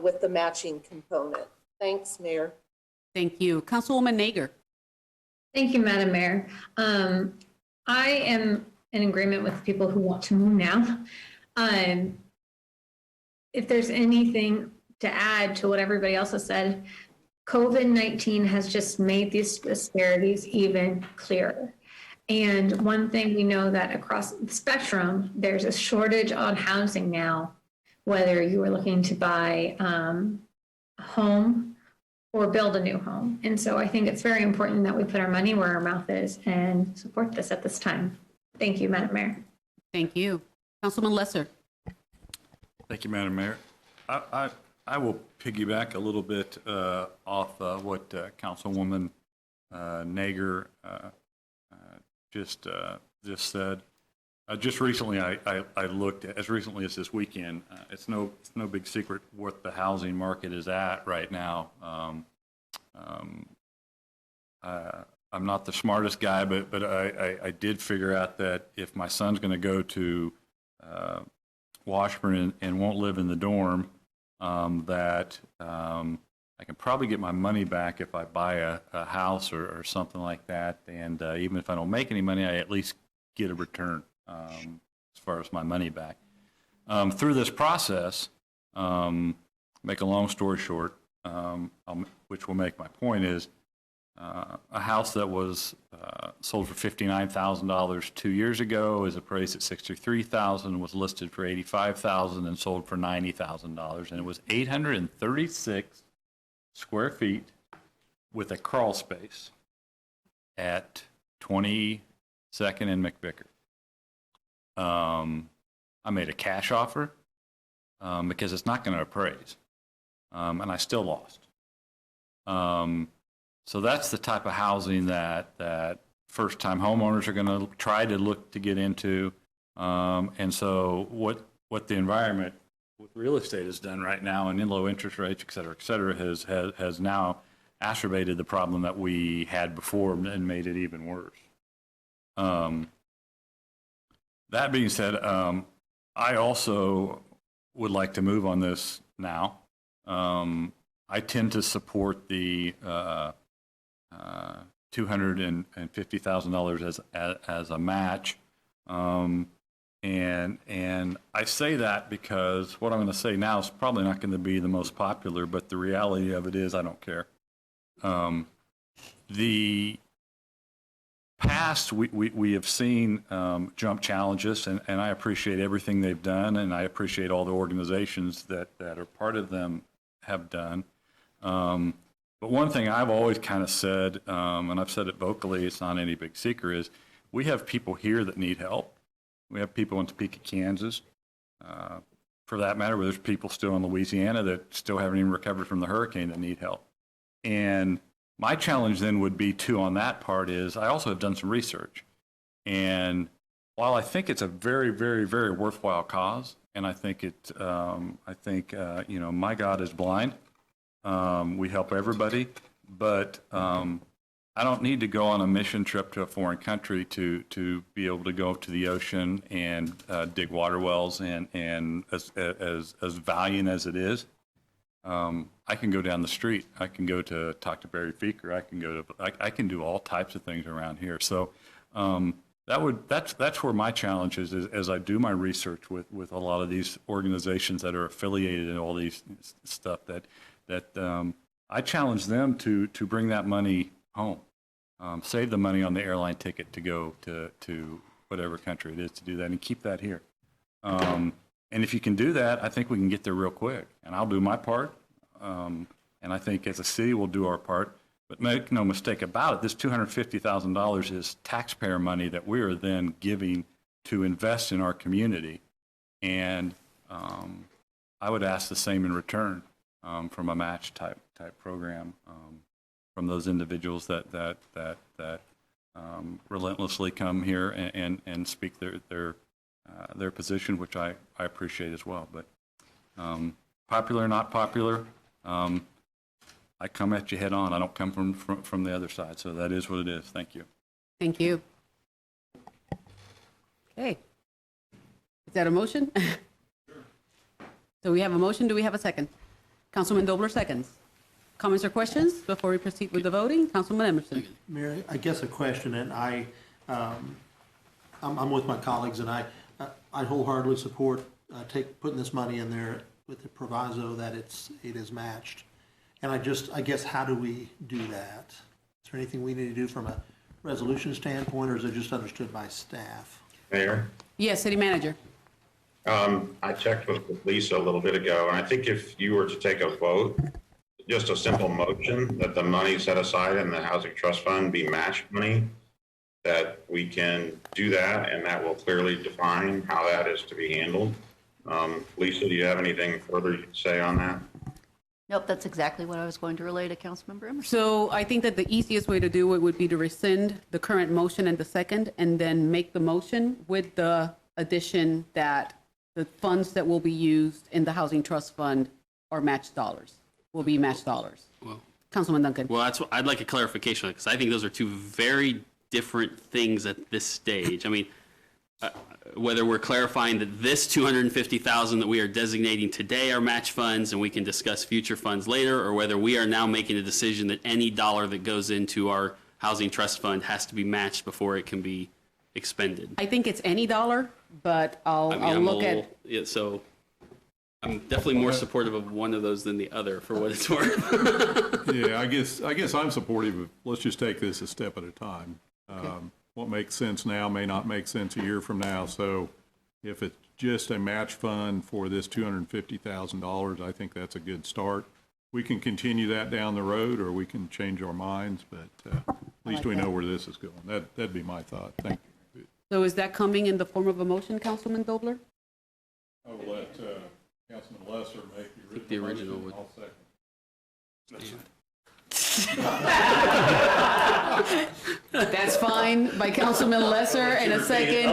with the matching component. Thanks, Mayor. Thank you. Councilwoman Nager. Thank you, Madam Mayor. I am in agreement with people who want to move now. If there's anything to add to what everybody else has said, COVID-19 has just made these disparities even clearer. And one thing we know that across the spectrum, there's a shortage on housing now, whether you are looking to buy a home or build a new home. And so I think it's very important that we put our money where our mouth is and support this at this time. Thank you, Madam Mayor. Thank you. Councilman Lesser. Thank you, Madam Mayor. I will piggyback a little bit off what Councilwoman Nager just said. Just recently, I looked, as recently as this weekend, it's no big secret what the housing market is at right now. I'm not the smartest guy, but I did figure out that if my son's going to go to Washburn and won't live in the dorm, that I can probably get my money back if I buy a house or something like that. And even if I don't make any money, I at least get a return as far as my money back. Through this process, make a long story short, which will make my point, is a house that was sold for $59,000 2 years ago is appraised at $63,000, was listed for $85,000 and sold for $90,000, and it was 836 square feet with a crawl space at 22nd and McVicker. I made a cash offer because it's not going to appraise, and I still lost. So that's the type of housing that first-time homeowners are going to try to look to get into. And so what the environment with real estate has done right now, and in low interest rates, et cetera, has now exacerbated the problem that we had before and made it even worse. That being said, I also would like to move on this now. I tend to support the $250,000 as a match. And I say that because what I'm going to say now is probably not going to be the most popular, but the reality of it is I don't care. The past, we have seen jump challenges, and I appreciate everything they've done, and I appreciate all the organizations that are part of them have done. But one thing I've always kind of said, and I've said it vocally, it's not any big secret, is we have people here that need help. We have people in Topeka, Kansas, for that matter, where there's people still in Louisiana that still haven't even recovered from the hurricane that need help. And my challenge then would be too on that part is I also have done some research. And while I think it's a very, very, very worthwhile cause, and I think my God is blind. We help everybody, but I don't need to go on a mission trip to a foreign country to be able to go to the ocean and dig water wells, and as valiant as it is, I can go down the street. I can go to talk to Barry Feeker. I can do all types of things around here. So that's where my challenge is as I do my research with a lot of these organizations that are affiliated in all these stuff that I challenge them to bring that money home, save the money on the airline ticket to go to whatever country it is to do that and keep that here. And if you can do that, I think we can get there real quick. And I'll do my part. And I think as a city, we'll do our part. But make no mistake about it, this $250,000 is taxpayer money that we are then giving to invest in our community. And I would ask the same in return from a match type program from those individuals that relentlessly come here and speak their position, which I appreciate as well. But popular or not popular, I come at you head on. I don't come from the other side. So that is what it is. Thank you. Thank you. Okay. Is that a motion? So we have a motion. Do we have a second? Councilman Dobler seconds. Comments or questions before we proceed with the voting? Councilman Emerson. Mayor, I guess a question, and I'm with my colleagues, and I wholeheartedly support putting this money in there with the proviso that it is matched. And I guess, how do we do that? Is there anything we need to do from a resolution standpoint, or is it just understood by staff? Mayor? Yes, City Manager. I checked with Lisa a little bit ago, and I think if you were to take a vote, just a simple motion that the money set aside in the Housing Trust Fund be matched money, that we can do that, and that will clearly define how that is to be handled. Lisa, do you have anything further to say on that? Nope, that's exactly what I was going to relay to Councilmember Emerson. So I think that the easiest way to do it would be to rescind the current motion and the second, and then make the motion with the addition that the funds that will be used in the Housing Trust Fund are matched dollars, will be matched dollars. Well, Councilman Duncan. well, that's what I'd like a clarification because I think those are two very different things at this stage. I mean, whether we're clarifying that this $250,000 that we are designating today are match funds and we can discuss future funds later, or whether we are now making a decision that any dollar that goes into our housing trust fund has to be matched before it can be expended. I think it's any dollar, but I'll look at. Yeah, so I'm definitely more supportive of one of those than the other, for what it's worth. Yeah, I guess I'm supportive of, let's just take this a step at a time. What makes sense now may not make sense a year from now. So if it's just a match fund for this $250,000, I think that's a good start. We can continue that down the road, or we can change our minds, but at least we know where this is going. That'd be my thought. Thank you. So is that coming in the form of a motion, Councilman Dobler? I will let Councilman Lesser make the original motion. I'll second. That's fine by Councilman Lesser and a second.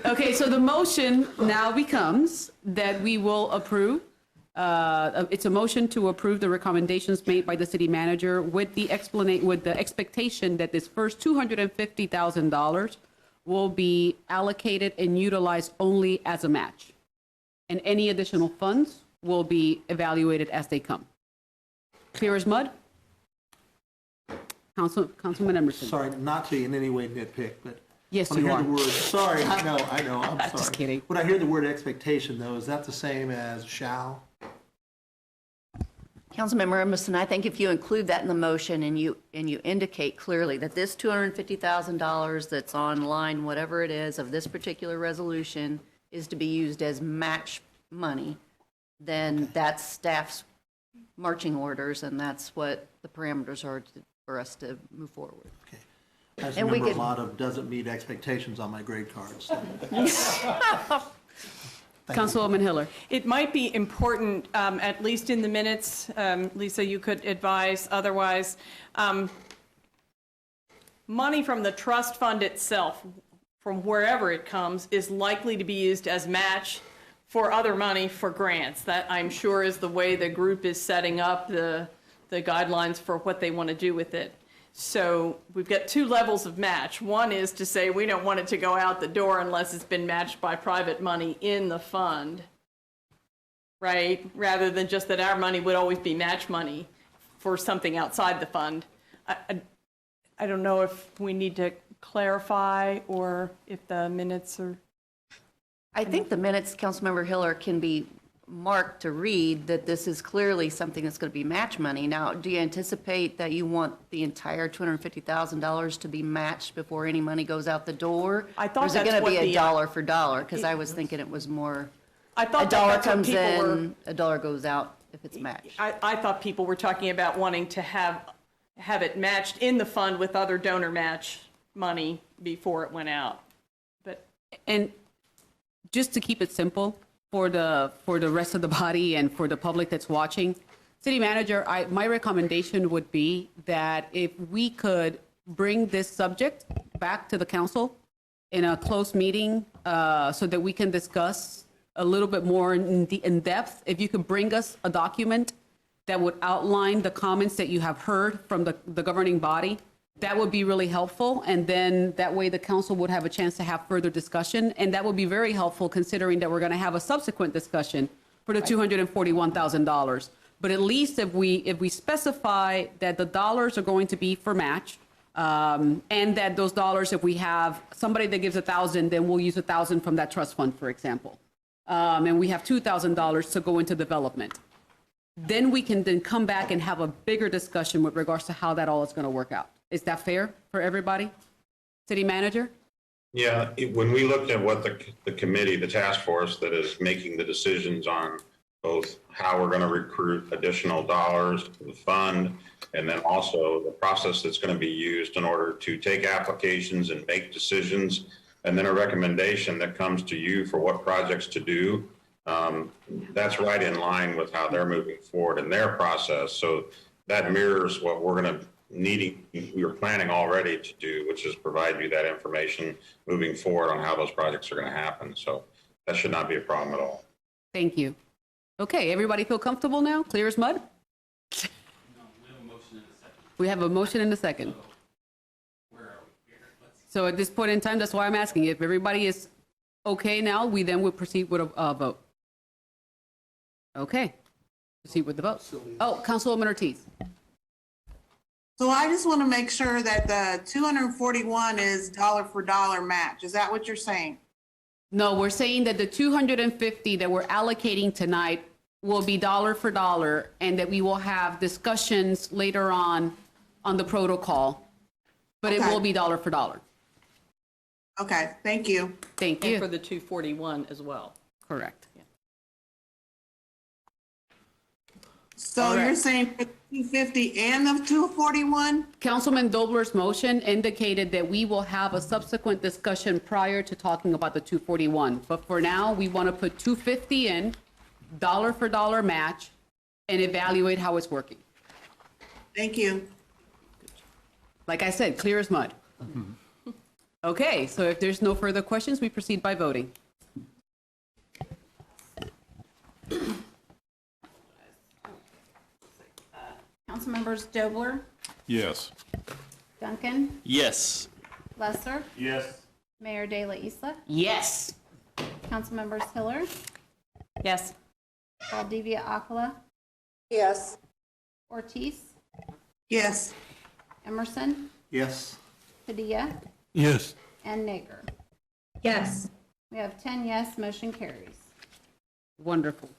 Okay, so the motion now becomes that we will approve. It's a motion to approve the recommendations made by the city manager with the expectation that this first $250,000 will be allocated and utilized only as a match, and any additional funds will be evaluated as they come. Clear as mud? Councilman Emerson. Sorry, not to in any way nitpick, but yes, when you I are. hear the word, sorry, I know, I'm sorry. Just kidding. When I hear the word expectation, though, is that the same as shall? Councilmember Emerson, I think if you include that in the motion and you indicate clearly that this $250,000 that's on line, whatever it is, of this particular resolution is to be used as match money, then that's staff's marching orders, and that's what the parameters are for us to move forward. Okay. I just remember a lot of doesn't meet expectations on my grade cards. Councilwoman Hiller. It might be important, at least in the minutes, Lisa, you could advise otherwise. Money from the trust fund itself, from wherever it comes, is likely to be used as match for other money for grants. That, I'm sure, is the way the group is setting up the guidelines for what they want to do with it. So we've got two levels of match. One is to say we don't want it to go out the door unless it's been matched by private money in the fund, right? Rather than just that our money would always be match money for something outside the fund. I don't know if we need to clarify, or if the minutes are? I think the minutes, Councilmember Hiller, can be marked to read that this is clearly something that's going to be match money. Now, do you anticipate that you want the entire $250,000 to be matched before any money goes out the door? I thought Or is it that's going to what be the, a dollar for dollar? Because I was thinking it was more, I thought a dollar that's what comes people were. in, a dollar goes out if it's matched. I thought people were talking about wanting to have it matched in the fund with other donor match money before it went out. But And just to keep it simple for the rest of the body and for the public that's watching, City Manager, my recommendation would be that if we could bring this subject back to the council in a closed meeting so that we can discuss a little bit more in depth, if you could bring us a document that would outline the comments that you have heard from the governing body, that would be really helpful. And then that way the council would have a chance to have further discussion. And that would be very helpful considering that we're going to have a subsequent discussion for the $241,000. But at least if we specify that the dollars are going to be for match, and that those dollars, if we have somebody that gives 1,000, then we'll use 1,000 from that trust fund, for example. And we have $2,000 to go into development. Then we can then come back and have a bigger discussion with regards to how that all is going to work out. Is that fair for everybody? City Manager? Yeah, when we looked at what the committee, the task force that is making the decisions on both how we're going to recruit additional dollars to the fund, and then also the process that's going to be used in order to take applications and make decisions, and then a recommendation that comes to you for what projects to do, that's right in line with how they're moving forward in their process. So that mirrors what we're going to we were planning already to do, which is provide you that information moving forward on how those projects are going to happen. So that should not be a problem at all. Thank you. Okay, everybody feel comfortable now? Clear as mud? We have a motion and a second. So at this point in time, that's why I'm asking. If everybody is okay now, we then would proceed with a vote. Okay, proceed with the vote. Oh, Councilwoman Ortiz. So I just want to make sure that the 241 is dollar for dollar match. Is that what you're saying? No, we're saying that the 250 that we're allocating tonight will be dollar for dollar, and that we will have discussions later on the protocol, but it Okay. will be dollar for dollar. Okay, thank you. Thank And you. for the 241 as well. Correct. So All right. you're saying for 250 and the 241? Councilman Dobler's motion indicated that we will have a subsequent discussion prior to talking about the 241. But for now, we want to put 250 in, dollar for dollar match, and evaluate how it's working. Thank you. Like I said, clear as mud. Okay, so if there's no further questions, we proceed by voting. Councilmembers Dobler, Yes. Duncan, Yes. Lesser, Yes. Mayor De La Isla, Yes. Councilmembers Hiller, Yes. Valdivia Aquila, Yes. Ortiz, Yes. Emerson, Yes. Padilla, Yes. and Nager. Yes. We have 10 yes, motion carries. Wonderful.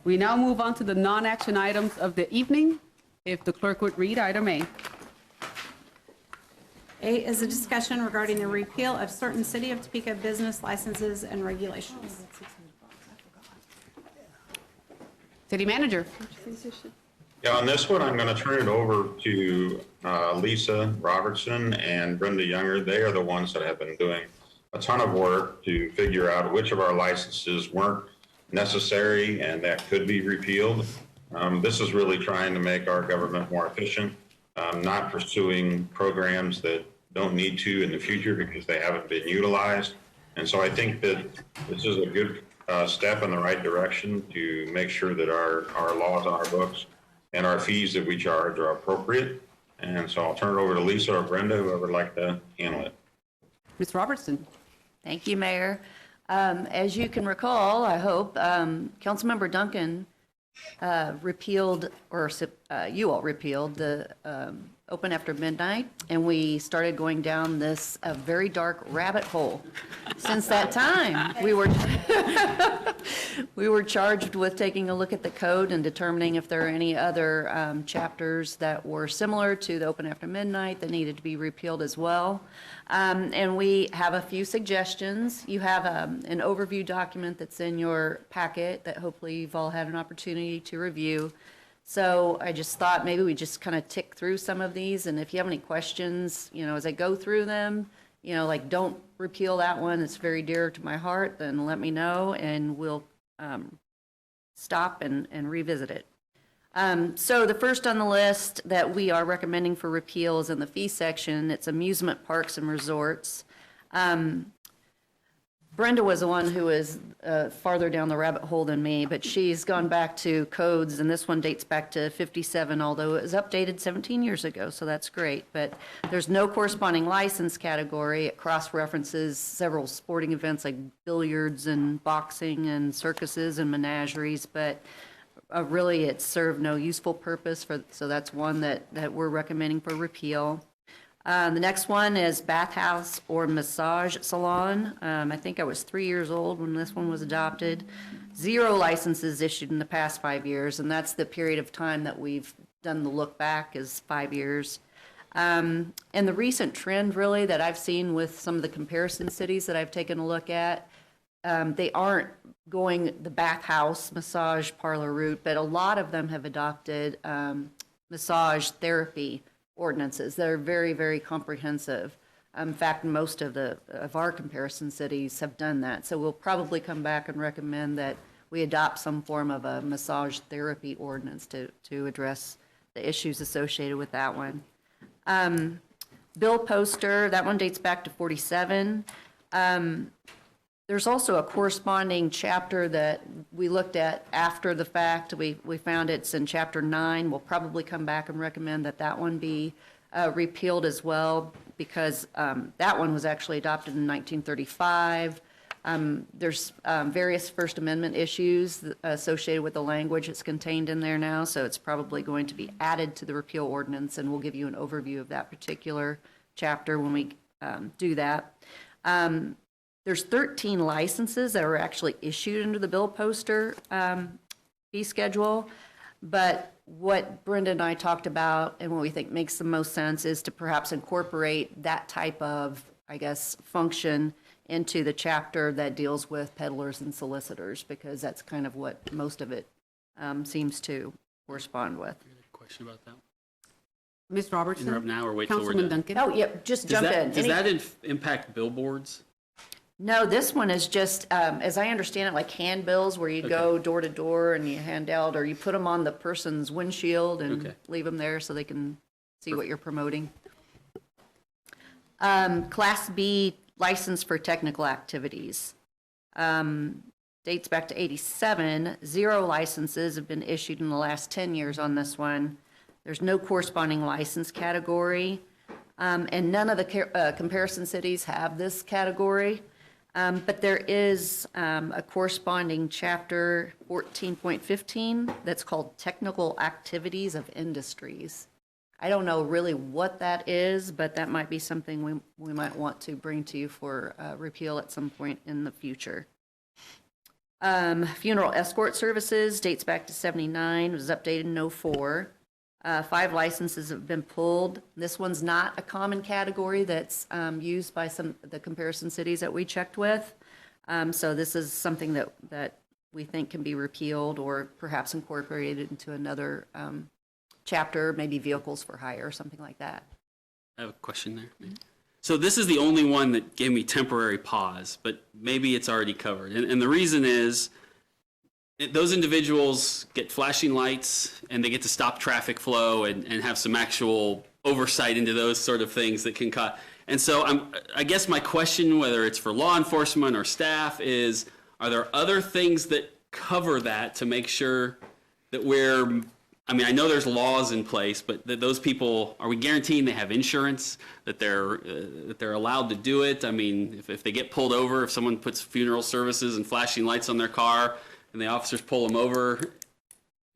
We now move on to the non-action items of the evening. If the clerk would read item A. A is a discussion regarding the repeal of certain City of Topeka business licenses and regulations. City Manager. Yeah, on this one, I'm going to turn it over to Lisa Robertson and Brenda Younger. They are the ones that have been doing a ton of work to figure out which of our licenses weren't necessary and that could be repealed. This is really trying to make our government more efficient, not pursuing programs that don't need to in the future because they haven't been utilized. And so I think that this is a good step in the right direction to make sure that our laws on our books and our fees that we charge are appropriate. And so I'll turn it over to Lisa or Brenda, whoever would like to handle it. Ms. Robertson. Thank you, Mayor. As you can recall, I hope, Councilmember Duncan repealed or you all repealed the open after midnight, and we started going down this very dark rabbit hole. Since that time, we were charged with taking a look at the code and determining if there are any other chapters that were similar to the open after midnight that needed to be repealed as well. And we have a few suggestions. You have an overview document that's in your packet that hopefully you've all had an opportunity to review. So I just thought maybe we just kind of tick through some of these, and if you have any questions, as I go through them, like don't repeal that one, it's very dear to my heart, then let me know and we'll stop and revisit it. So the first on the list that we are recommending for repeal is in the fee section. It's amusement parks and resorts. Brenda was the one who was farther down the rabbit hole than me, but she's gone back to codes, and this one dates back to 57, although it was updated 17 years ago, so that's great. But there's no corresponding license category. It cross-references several sporting events like billiards and boxing and circuses and menageries, but really it served no useful purpose, so that's one that we're recommending for repeal. The next one is bathhouse or massage salon. I think I was 3 years old when this one was adopted. 0 licenses issued in the past 5 years, and that's the period of time that we've done the look back is 5 years. And the recent trend really that I've seen with some of the comparison cities that I've taken a look at, they aren't going the bathhouse massage parlor route, but a lot of them have adopted massage therapy ordinances that are very, very comprehensive. In fact, most of our comparison cities have done that. So we'll probably come back and recommend that we adopt some form of a massage therapy ordinance to address the issues associated with that one. Bill poster, that one dates back to 47. There's also a corresponding chapter that we looked at after the fact. We found it's in chapter 9. We'll probably come back and recommend that one be repealed as well, because that one was actually adopted in 1935. There's various First Amendment issues associated with the language that's contained in there now, so it's probably going to be added to the repeal ordinance, and we'll give you an overview of that particular chapter when we do that. There's 13 licenses that are actually issued under the bill poster fee schedule, but what Brenda and I talked about and what we think makes the most sense is to perhaps incorporate that type of, I guess, function into the chapter that deals with peddlers and solicitors, because that's kind of what most of it seems to correspond with. Question about that? Ms. Robertson? Interrupt now or wait till we're Councilman done? Duncan? Oh, yep, just jump in. Does that impact billboards? No, this one is just, as I understand it, like handbills where you go door to door and you hand out, or you put them on the person's windshield and leave them there so they can see what you're promoting. Class B license for technical activities. Dates back to 87. 0 licenses have been issued in the last 10 years on this one. There's no corresponding license category. And none of the comparison cities have this category. But there is a corresponding chapter 14.15 that's called Technical Activities of Industries. I don't know really what that is, but that might be something we might want to bring to you for repeal at some point in the future. Funeral escort services dates back to 79, was updated in 04. 5 licenses have been pulled. This one's not a common category that's used by some of the comparison cities that we checked with. So this is something that we think can be repealed or perhaps incorporated into another chapter, maybe vehicles for hire or something like that. I have a question there. So this is the only one that gave me temporary pause, but maybe it's already covered. And the reason is those individuals get flashing lights and they get to stop traffic flow and have some actual oversight into those sort of things that can cause. And so I guess my question, whether it's for law enforcement or staff, is are there other things that cover that to make sure that I know there's laws in place, but that those people, are we guaranteeing they have insurance, that they're allowed to do it? I mean, if they get pulled over, if someone puts funeral services and flashing lights on their car and the officers pull them over,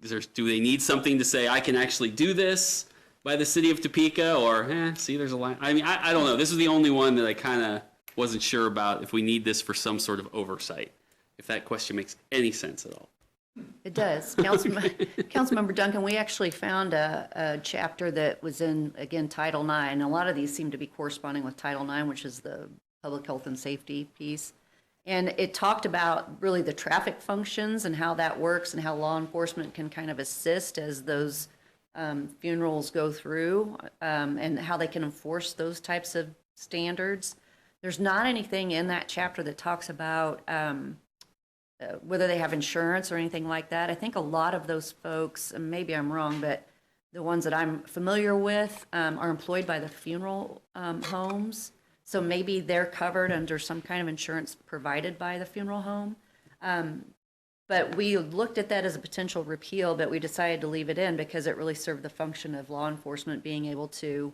do they need something to say, I can actually do this by the city of Topeka, or, see, there's a line. I mean, I don't know. This is the only one that I kind of wasn't sure about if we need this for some sort of oversight, if that question makes any sense at all. It does. Councilmember Duncan, we actually found a chapter that was in, again, Title IX. A lot of these seem to be corresponding with Title IX, which is the public health and safety piece. And it talked about really the traffic functions and how that works and how law enforcement can kind of assist as those funerals go through, and how they can enforce those types of standards. There's not anything in that chapter that talks about whether they have insurance or anything like that. I think a lot of those folks, and maybe I'm wrong, but the ones that I'm familiar with are employed by the funeral homes. So maybe they're covered under some kind of insurance provided by the funeral home. But we looked at that as a potential repeal, but we decided to leave it in because it really served the function of law enforcement being able to,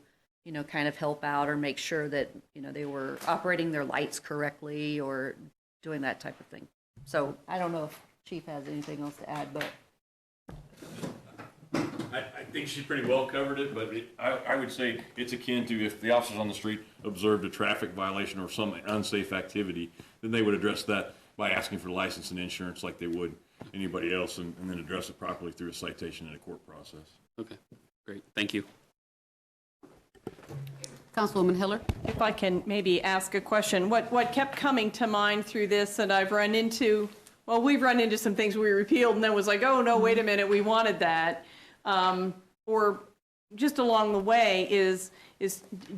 kind of help out or make sure that, they were operating their lights correctly or doing that type of thing. So I don't know if Chief has anything else to add, but. I think she pretty well covered it, but I would say it's akin to if the officers on the street observed a traffic violation or some unsafe activity, then they would address that by asking for license and insurance like they would anybody else, and then address it properly through a citation and a court process. Okay, great. Thank you. Councilwoman Hiller? If I can maybe ask a question, what kept coming to mind through this, and I've run into, well, we've run into some things we repealed and then was like, oh no, wait a minute, we wanted that, or just along the way is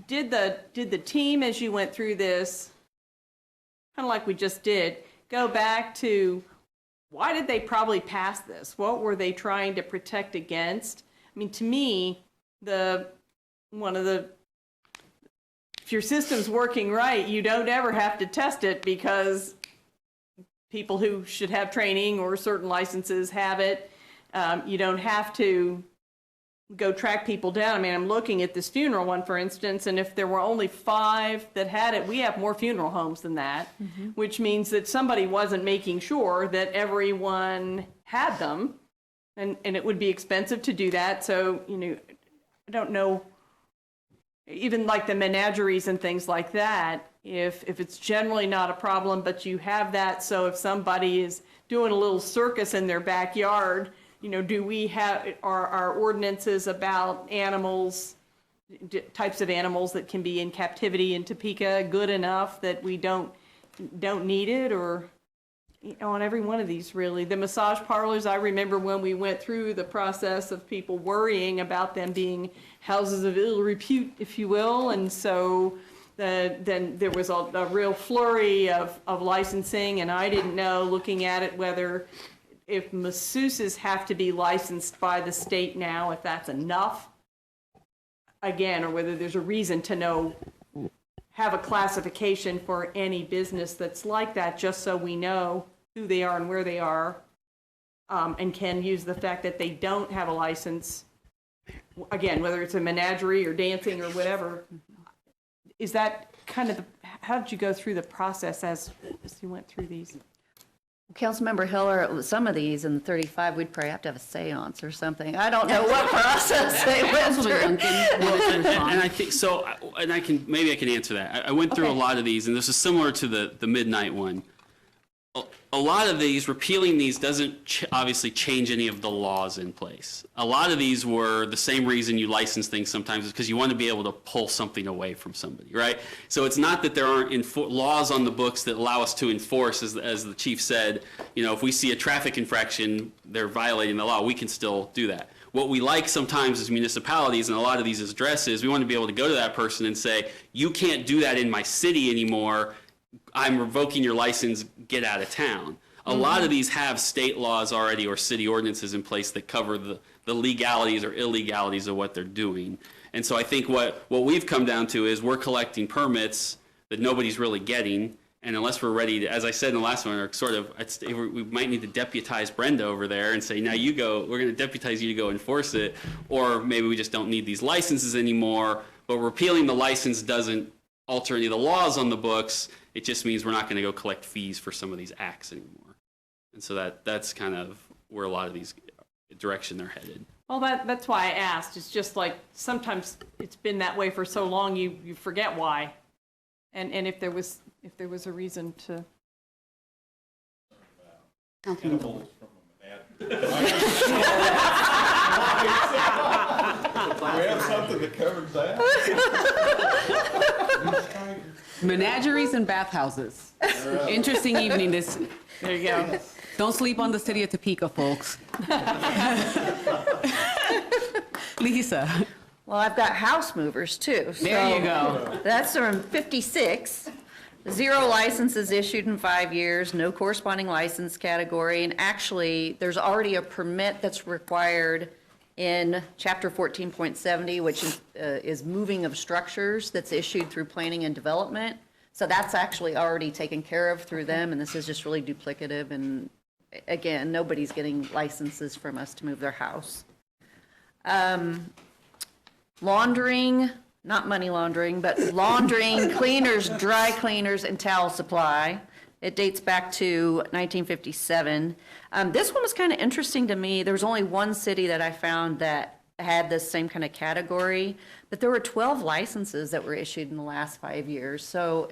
did the team, as you went through this, kind of like we just did, go back to why did they probably pass this? What were they trying to protect against? I mean, to me, if your system's working right, you don't ever have to test it because people who should have training or certain licenses have it. You don't have to go track people down. I mean, I'm looking at this funeral one, for instance, and if there were only 5 that had it, we have more funeral homes than that, which means that somebody wasn't making sure that everyone had them, and it would be expensive to do that. So, I don't know, even like the menageries and things like that, if it's generally not a problem, but you have that, so if somebody is doing a little circus in their backyard, do we have our ordinances about animals, types of animals that can be in captivity in Topeka good enough that we don't need it? Or on every one of these, really. The massage parlors, I remember when we went through the process of people worrying about them being houses of ill repute, if you will, and so then there was a real flurry of licensing, and I didn't know, looking at it, whether if masseuses have to be licensed by the state now, if that's enough, again, or whether there's a reason to have a classification for any business that's like that, just so we know who they are and where they are, and can use the fact that they don't have a license, again, whether it's a menagerie or dancing or whatever. Is that kind of how did you go through the process as you went through these? Councilmember Hiller, some of these in the 35, we'd probably have to have a seance or something. I don't know what process they went through. And I think so, and maybe I can answer that. I went through a lot of these, and this is similar to the midnight one. A lot of these, repealing these doesn't obviously change any of the laws in place. A lot of these were the same reason you license things sometimes is because you want to be able to pull something away from somebody, right? So it's not that there aren't laws on the books that allow us to enforce, as the chief said, if we see a traffic infraction, they're violating the law, we can still do that. What we like sometimes as municipalities, and a lot of these as addresses, we want to be able to go to that person and say, you can't do that in my city anymore, I'm revoking your license, get out of town. A lot of these have state laws already or city ordinances in place that cover the legalities or illegalities of what they're doing. And so I think what we've come down to is we're collecting permits that nobody's really getting, and unless we're ready to, as I said in the last one, we might need to deputize Brenda over there and say, now you go, we're going to deputize you to go enforce it, or maybe we just don't need these licenses anymore, but repealing the license doesn't alter any of the laws on the books. It just means we're not going to go collect fees for some of these acts anymore. And so that's kind of where a lot of these direction they're headed. Well, that's why I asked. It's just like sometimes it's been that way for so long you forget why, and if there was a reason to. We have something that covers that. Menageries and bathhouses. Interesting evening this. There you go. Don't sleep on the city of Topeka, folks. Lisa. Well, I've got house movers too. There you go. That's from 56. 0 licenses issued in 5 years, no corresponding license category, and actually, there's already a permit that's required in Chapter 14.70, which is moving of structures that's issued through planning and development. So that's actually already taken care of through them, and this is just really duplicative. And again, nobody's getting licenses from us to move their house. Laundering, not money laundering, but laundering, cleaners, dry cleaners, and towel supply. It dates back to 1957. This one was kind of interesting to me. There was only one city that I found that had this same kind of category, but there were 12 licenses that were issued in the last 5 years. So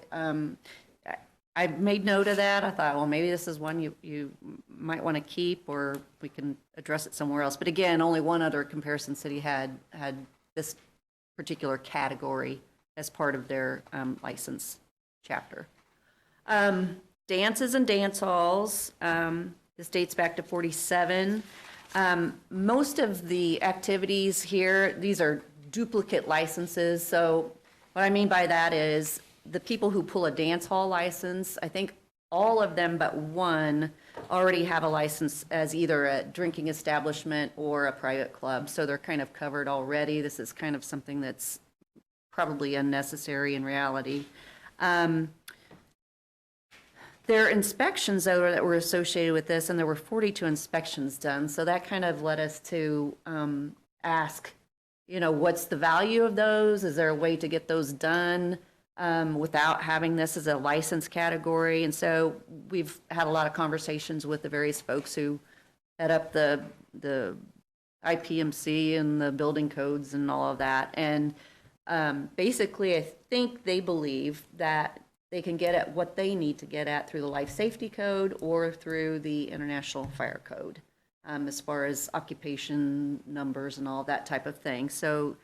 I made note of that. I thought, well, maybe this is one you might want to keep, or we can address it somewhere else. But again, only one other comparison city had this particular category as part of their license chapter. Dances and dance halls. This dates back to 47. Most of the activities here, these are duplicate licenses. So what I mean by that is the people who pull a dance hall license, I think all of them but one already have a license as either a drinking establishment or a private club. So they're kind of covered already. This is kind of something that's probably unnecessary in reality. There are inspections that were associated with this, and there were 42 inspections done. So that kind of led us to ask, what's the value of those? Is there a way to get those done without having this as a license category? And so we've had a lot of conversations with the various folks who head up the IPMC and the building codes and all of that. And basically, I think they believe that they can get at what they need to get at through the life safety code or through the International Fire Code, as far as occupation numbers and all that type of thing. So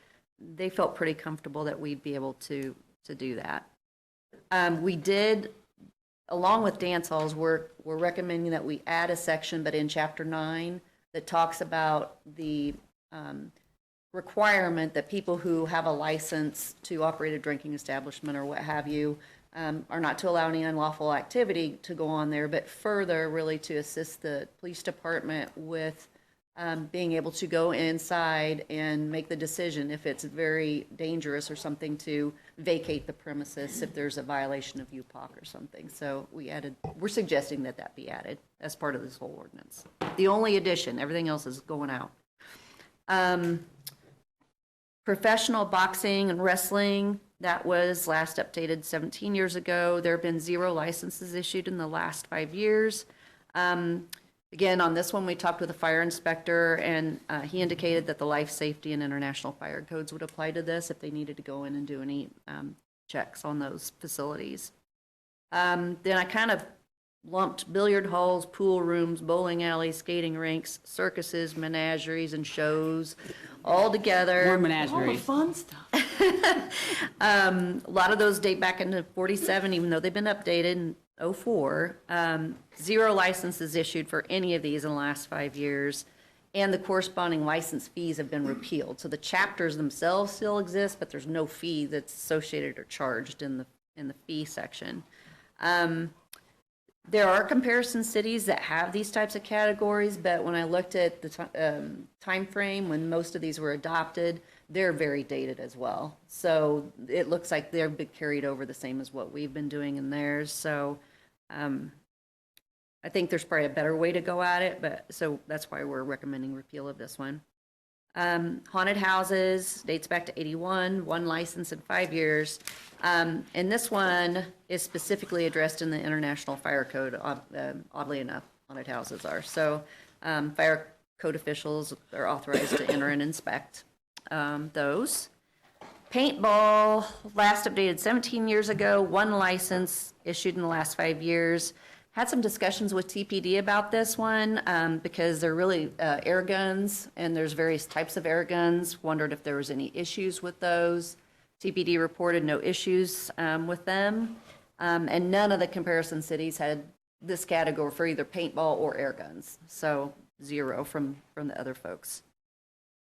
they felt pretty comfortable that we'd be able to do that. We did, along with dance halls, we're recommending that we add a section, but in Chapter 9, that talks about the requirement that people who have a license to operate a drinking establishment or what have you are not to allow any unlawful activity to go on there, but further really to assist the police department with being able to go inside and make the decision if it's very dangerous or something to vacate the premises if there's a violation of UPOC or something. So we're suggesting that be added as part of this whole ordinance. The only addition, everything else is going out. Professional boxing and wrestling, that was last updated 17 years ago. There have been 0 licenses issued in the last 5 years. Again, on this one, we talked with a fire inspector, and he indicated that the life safety and international fire codes would apply to this if they needed to go in and do any checks on those facilities. Then I kind of lumped billiard halls, pool rooms, bowling alleys, skating rinks, circuses, menageries, and shows all together. More menageries. All the fun stuff. A lot of those date back into 47, even though they've been updated in 04. 0 licenses issued for any of these in the last 5 years, and the corresponding license fees have been repealed. So the chapters themselves still exist, but there's no fee that's associated or charged in the fee section. There are comparison cities that have these types of categories, but when I looked at the time frame when most of these were adopted, they're very dated as well. So it looks like they're carried over the same as what we've been doing in theirs. So I think there's probably a better way to go at it, so that's why we're recommending repeal of this one. Haunted houses dates back to 81, 1 license in 5 years. And this one is specifically addressed in the International Fire Code, oddly enough, haunted houses are. So fire code officials are authorized to enter and inspect those. Paintball, last updated 17 years ago, 1 license issued in the last 5 years. Had some discussions with TPD about this one because they're really air guns, and there's various types of air guns. Wondered if there was any issues with those. TPD reported no issues with them, and none of the comparison cities had this category for either paintball or air guns. So 0 from the other folks.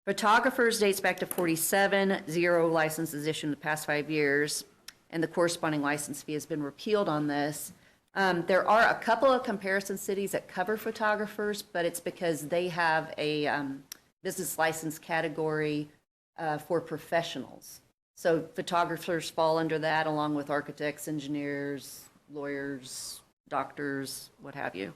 Photographers dates back to 47, 0 licenses issued in the past 5 years, and the corresponding license fee has been repealed on this. There are a couple of comparison cities that cover photographers, but it's because they have a business license category for professionals. So photographers fall under that, along with architects, engineers, lawyers, doctors, what have you.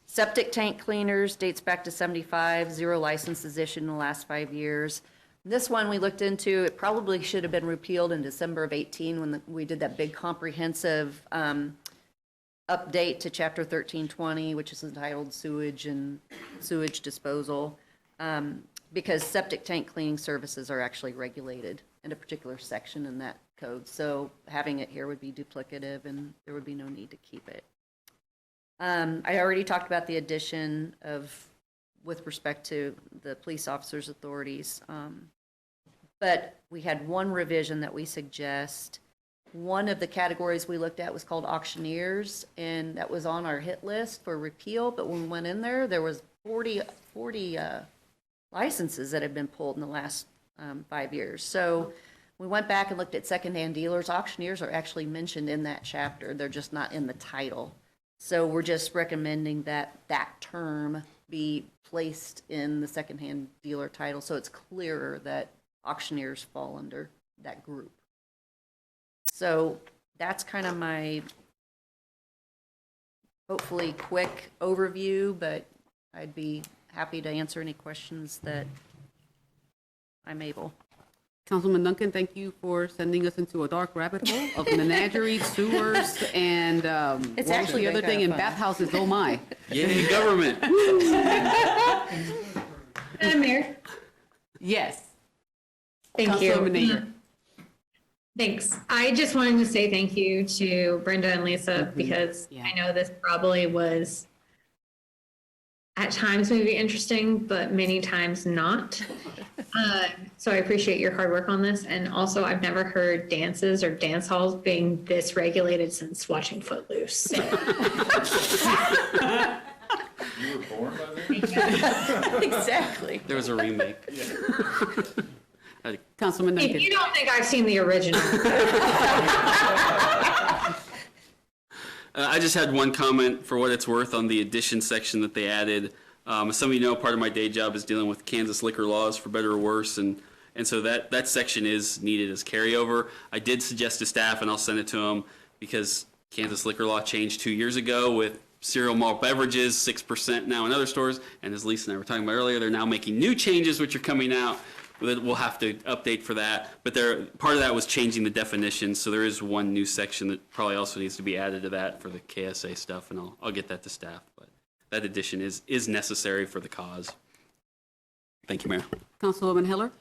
Septic tank cleaners dates back to 75, 0 licenses issued in the last 5 years. This one we looked into, it probably should have been repealed in December of 18 when we did that big comprehensive update to Chapter 1320, which is entitled Sewage and Sewage Disposal, because septic tank cleaning services are actually regulated in a particular section in that code. So having it here would be duplicative and there would be no need to keep it. I already talked about the addition of with respect to the police officers' authorities. But we had one revision that we suggest. One of the categories we looked at was called auctioneers, and that was on our hit list for repeal, but when we went in there, there was 40 licenses that had been pulled in the last 5 years. So we went back and looked at secondhand dealers. Auctioneers are actually mentioned in that chapter. They're just not in the title. So we're just recommending that that term be placed in the secondhand dealer title so it's clearer that auctioneers fall under that group. So that's kind of my hopefully quick overview, but I'd be happy to answer any questions that I'm able. Councilman Duncan, thank you for sending us into a dark rabbit hole of menagerie, sewers, and It's what was actually the other been thing in kinda fun. bathhouses? Oh my! Yay, government. Madam Mayor. Yes. Thank you. Councilwoman Nader. Thanks. I just wanted to say thank you to Brenda and Lisa because I know this probably was at times maybe interesting, but many times not. So I appreciate your hard work on this. And also, I've never heard dances or dance halls being this regulated since watching Footloose. So. You were born by then? Exactly. There was a remake. Councilman Duncan. If you don't think I've seen the original. I just had one comment for what it's worth on the addition section that they added. As some of you know, part of my day job is dealing with Kansas liquor laws, for better or worse, and so that section is needed as carryover. I did suggest to staff, and I'll send it to them, because Kansas liquor law changed 2 years ago with cereal malt beverages, 6% now in other stores, and as Lisa and I were talking about earlier, they're now making new changes which are coming out. We'll have to update for that, but part of that was changing the definition, so there is one new section that probably also needs to be added to that for the KSA stuff, and I'll get that to staff, but that addition is necessary for the cause. Thank you, Mayor. Councilwoman Hiller.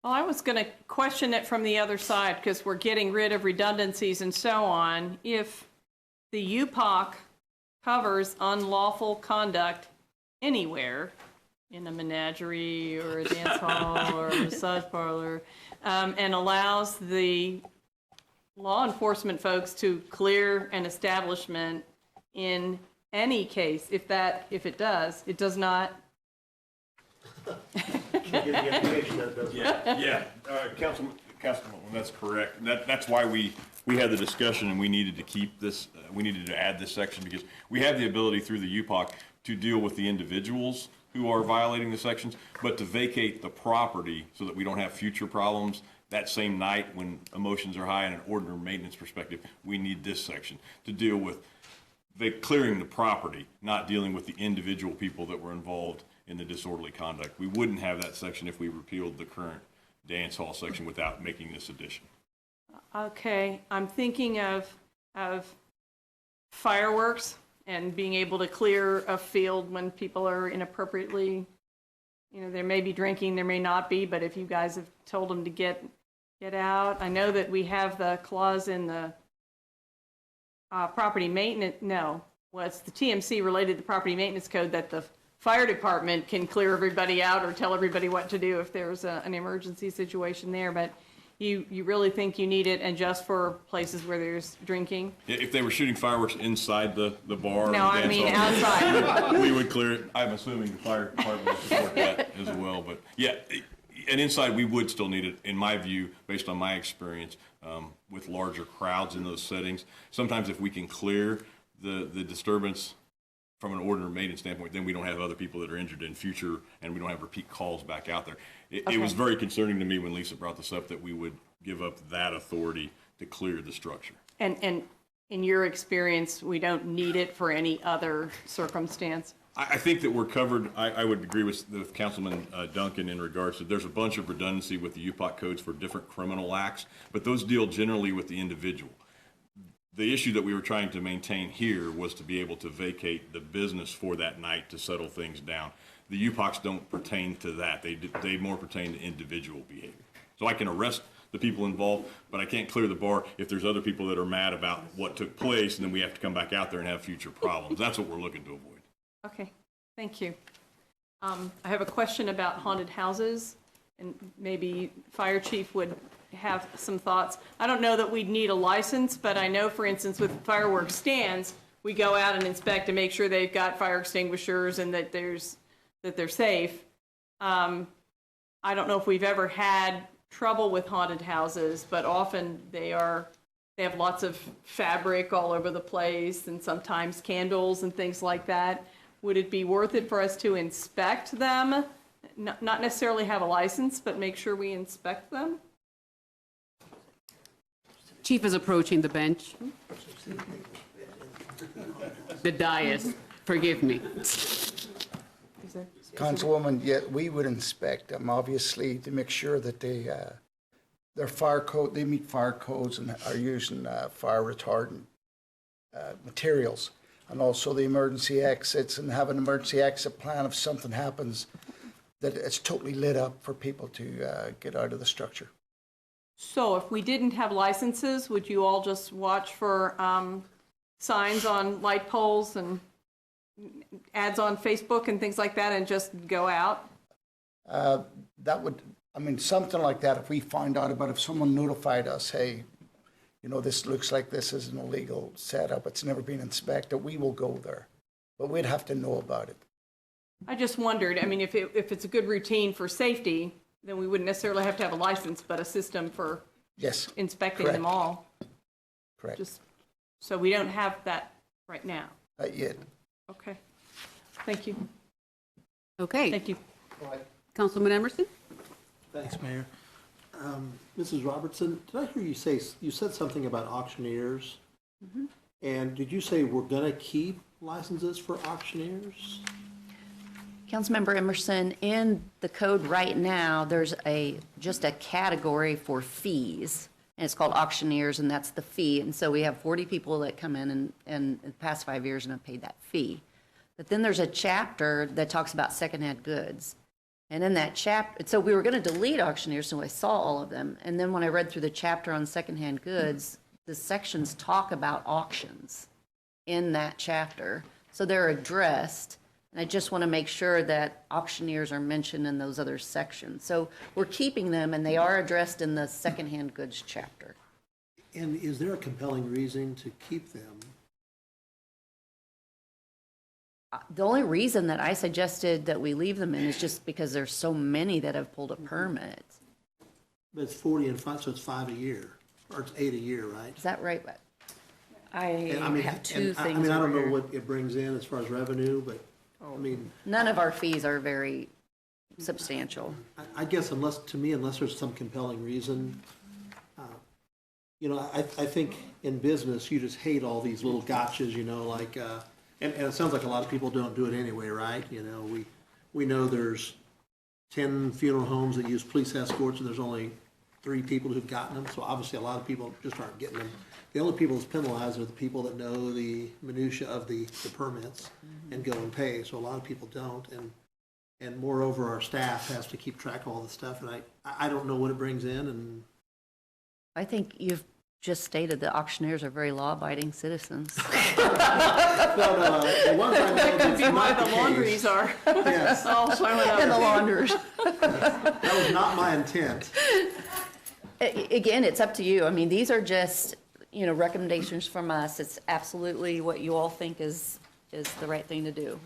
Well, I was going to question it from the other side because we're getting rid of redundancies and so on. If the UPOC covers unlawful conduct anywhere, in a menagerie or a dance hall or a massage parlor, and allows the law enforcement folks to clear an establishment in any case, if it does not. Yeah. Councilman, that's correct. And that's why we had the discussion and we needed to keep this, we needed to add this section because we have the ability through the UPOC to deal with the individuals who are violating the sections, but to vacate the property so that we don't have future problems that same night when emotions are high in an ordinary maintenance perspective, we need this section to deal with clearing the property, not dealing with the individual people that were involved in the disorderly conduct. We wouldn't have that section if we repealed the current dance hall section without making this addition. Okay, I'm thinking of fireworks and being able to clear a field when people are inappropriately, there may be drinking, there may not be, but if you guys have told them to get out. I know that we have the clause in the property maintenance, it's the TMC related to property maintenance code that the fire department can clear everybody out or tell everybody what to do if there's an emergency situation there, but you really think you need it and just for places where there's drinking? If they were shooting fireworks inside the bar. or No, I dance mean hall, outside. We would clear it. I'm assuming the fire department would support that as well, but yeah, and inside we would still need it, in my view, based on my experience, with larger crowds in those settings. Sometimes if we can clear the disturbance from an ordinary maintenance standpoint, then we don't have other people that are injured in future, and we don't have repeat calls back out there. It was very concerning to me when Lisa brought this up that we would give up that authority to clear the structure. And in your experience, we don't need it for any other circumstance? I think that we're covered. I would agree with Councilman Duncan in regards to there's a bunch of redundancy with the UPOC codes for different criminal acts, but those deal generally with the individual. The issue that we were trying to maintain here was to be able to vacate the business for that night to settle things down. The UPOCs don't pertain to that. They more pertain to individual behavior. So I can arrest the people involved, but I can't clear the bar if there's other people that are mad about what took place, and then we have to come back out there and have future problems. That's what we're looking to avoid. Okay, thank you. I have a question about haunted houses, and maybe Fire Chief would have some thoughts. I don't know that we'd need a license, but I know, for instance, with fireworks stands, we go out and inspect to make sure they've got fire extinguishers and that they're safe. I don't know if we've ever had trouble with haunted houses, but often they have lots of fabric all over the place and sometimes candles and things like that. Would it be worth it for us to inspect them? Not necessarily have a license, but make sure we inspect them? Chief is approaching the bench. The dais, forgive me. Councilwoman, yeah, we would inspect them, obviously, to make sure that their fire code, they meet fire codes and are using fire retardant materials. And also the emergency exits, and have an emergency exit plan if something happens, that it's totally lit up for people to get out of the structure. So if we didn't have licenses, would you all just watch for signs on light poles and ads on Facebook and things like that and just go out? That would, I mean, something like that, if we find out about, if someone notified us, hey, this looks like this is an illegal setup, it's never been inspected, we will go there. But we'd have to know about it. I just wondered, I mean, if it's a good routine for safety, then we wouldn't necessarily have to have a license, but a system for inspecting them all. Correct. Just so we don't have that right now. Not yet. Okay. Thank you. Okay. Thank you. Councilman Emerson? Thanks, Mayor. Mrs. Robertson, did I hear you say, you said something about auctioneers? Mm-hmm. And did you say we're going to keep licenses for auctioneers? Councilmember Emerson, in the code right now, there's just a category for fees, and it's called auctioneers, and that's the fee. And so we have 40 people that come in and the past 5 years and have paid that fee. But then there's a chapter that talks about secondhand goods. And in that chapter, so we were going to delete auctioneers, so I saw all of them. And then when I read through the chapter on secondhand goods, the sections talk about auctions in that chapter. So they're addressed. And I just want to make sure that auctioneers are mentioned in those other sections. So we're keeping them, and they are addressed in the secondhand goods chapter. And is there a compelling reason to keep them? The only reason that I suggested that we leave them in is just because there's so many that have pulled a permit. But it's 40 and 5, so it's 5 a year, or it's 8 a year, right? Is that right? I have two things. I mean, I don't over know here. what it brings in as far as revenue, but I mean, None of our fees are very substantial. I guess unless there's some compelling reason, I think in business, you just hate all these little gotchas, like, and it sounds like a lot of people don't do it anyway, right? We know there's 10 funeral homes that use police escorts, and there's only 3 people who've gotten them, so obviously a lot of people just aren't getting them. The only people that's penalized are the people that know the minutia of the permits and go and pay, so a lot of people don't, and moreover, our staff has to keep track of all the stuff, and I don't know what it brings in, and I think you've just stated that auctioneers are very law-abiding citizens. the ones I know That could be that's why not the the laundries case. are. Yes. all showing up. And the launders. That was not my intent. Again, it's up to you. I mean, these are just, recommendations from us. It's absolutely what you all think is the right thing to do.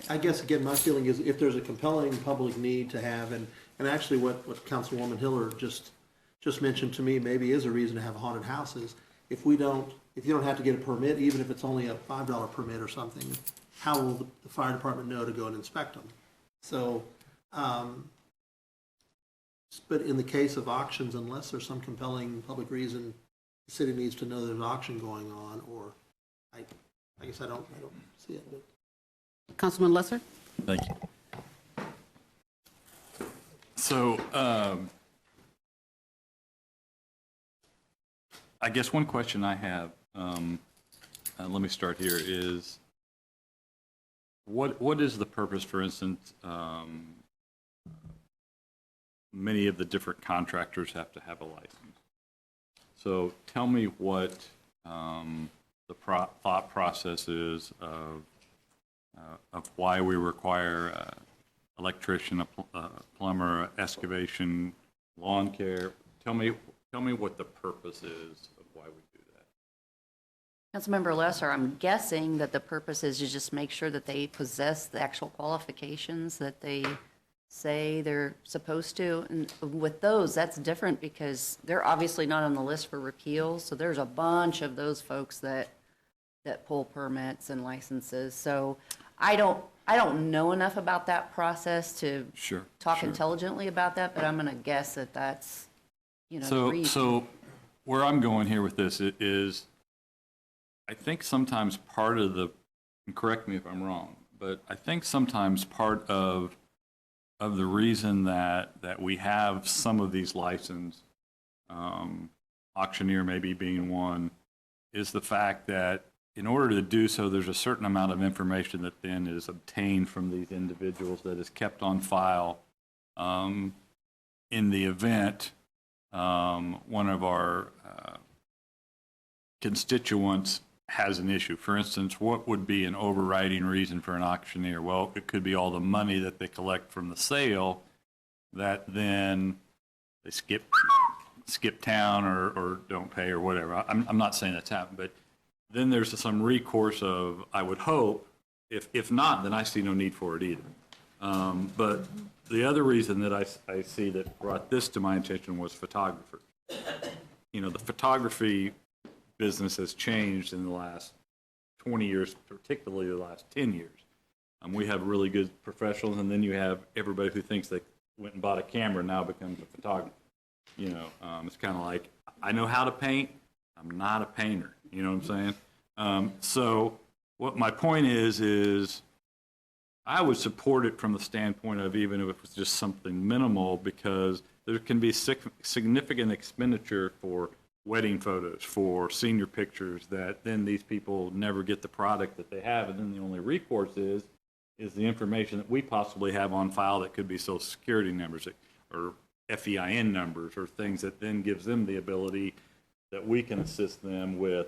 I guess, again, my feeling is if there's a compelling public need to have, and actually what Councilwoman Hiller just mentioned to me maybe is a reason to have haunted houses. If you don't have to get a permit, even if it's only a $5 permit or something, how will the fire department know to go and inspect them? So, but in the case of auctions, unless there's some compelling public reason, the city needs to know there's an auction going on, or I guess I don't see it. But. Councilman Lesser? Thank you. So, I guess one question I have, let me start here, is what is the purpose, for instance, many of the different contractors have to have a license. So tell me what the thought process is of why we require electrician, a plumber, excavation, lawn care. Tell me what the purpose is of why we do that. Councilmember Lesser, I'm guessing that the purpose is to just make sure that they possess the actual qualifications that they say they're supposed to. And with those, that's different because they're obviously not on the list for repeal. So there's a bunch of those folks that pull permits and licenses. So I don't know enough about that process to talk intelligently about that, but I'm going to guess that that's, So where I'm going here with this is, I think sometimes part of and correct me if I'm wrong, but I think sometimes part of the reason that we have some of these licensed, auctioneer maybe being one, is the fact that in order to do so, there's a certain amount of information that then is obtained from these individuals that is kept on file in the event one of our constituents has an issue. For instance, what would be an overriding reason for an auctioneer? Well, it could be all the money that they collect from the sale that then they skip town or don't pay or whatever. I'm not saying that's happened, but then there's some recourse of, I would hope, if not, then I see no need for it either. But the other reason that I see that brought this to my attention was photographers. The photography business has changed in the last 20 years, particularly the last 10 years. We have really good professionals, and then you have everybody who thinks they went and bought a camera and now becomes a photographer. It's kind of like, I know how to paint, I'm not a painter. You know what I'm saying? So what my point is I would support it from the standpoint of even if it was just something minimal, because there can be significant expenditure for wedding photos, for senior pictures, that then these people never get the product that they have, and then the only recourse is the information that we possibly have on file that could be Social Security numbers or FEIN numbers or things that then gives them the ability that we can assist them with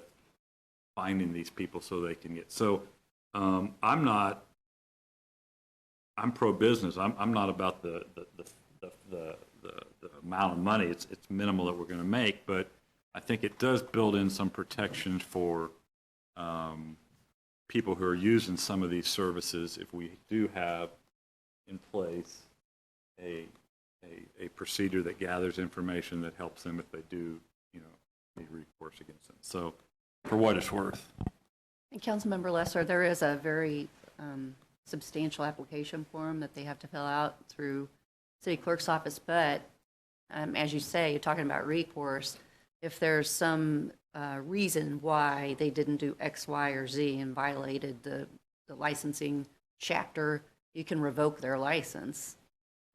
finding these people so they can get. So I'm pro-business. I'm not about the amount of money. It's minimal that we're going to make, but I think it does build in some protections for people who are using some of these services if we do have in place a procedure that gathers information that helps them if they do, need recourse against them. So for what it's worth. And Councilmember Lesser, there is a very substantial application form that they have to fill out through City Clerk's office, but as you say, you're talking about recourse. If there's some reason why they didn't do X, Y, or Z and violated the licensing chapter, you can revoke their license.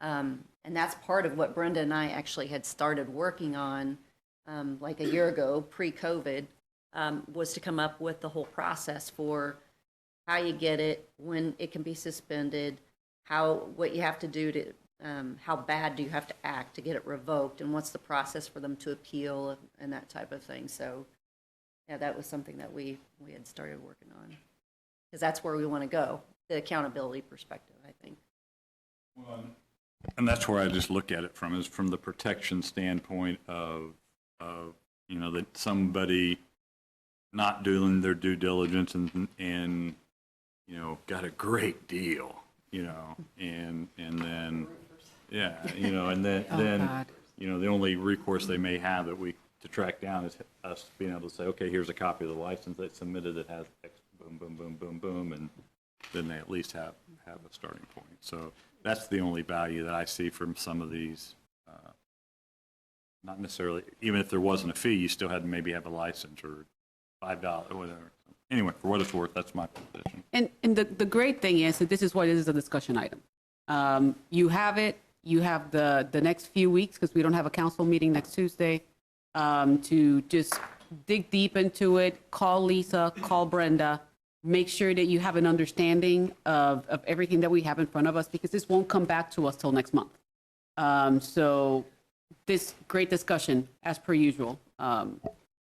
And that's part of what Brenda and I actually had started working on like a year ago, pre-COVID, was to come up with the whole process for how you get it, when it can be suspended, what you have to do to, how bad do you have to act to get it revoked, and what's the process for them to appeal and that type of thing. So, yeah, that was something that we had started working on, because that's where we want to go, the accountability perspective, I think. And that's where I just look at it from, is from the protection standpoint of that somebody not doing their due diligence and got a great deal, and then, yeah, and then the only recourse they may have to track down is us being able to say, okay, here's a copy of the license they submitted that has X, boom, boom, boom, boom, boom, and then they at least have a starting point. So that's the only value that I see from some of these. Not necessarily, even if there wasn't a fee, you still had to maybe have a license or $5 or whatever. Anyway, for what it's worth, that's my position. And the great thing is that this is why this is a discussion item. You have it. You have the next few weeks, because we don't have a council meeting next Tuesday, to just dig deep into it. Call Lisa, call Brenda. Make sure that you have an understanding of everything that we have in front of us, because this won't come back to us till next month. So this great discussion, as per usual.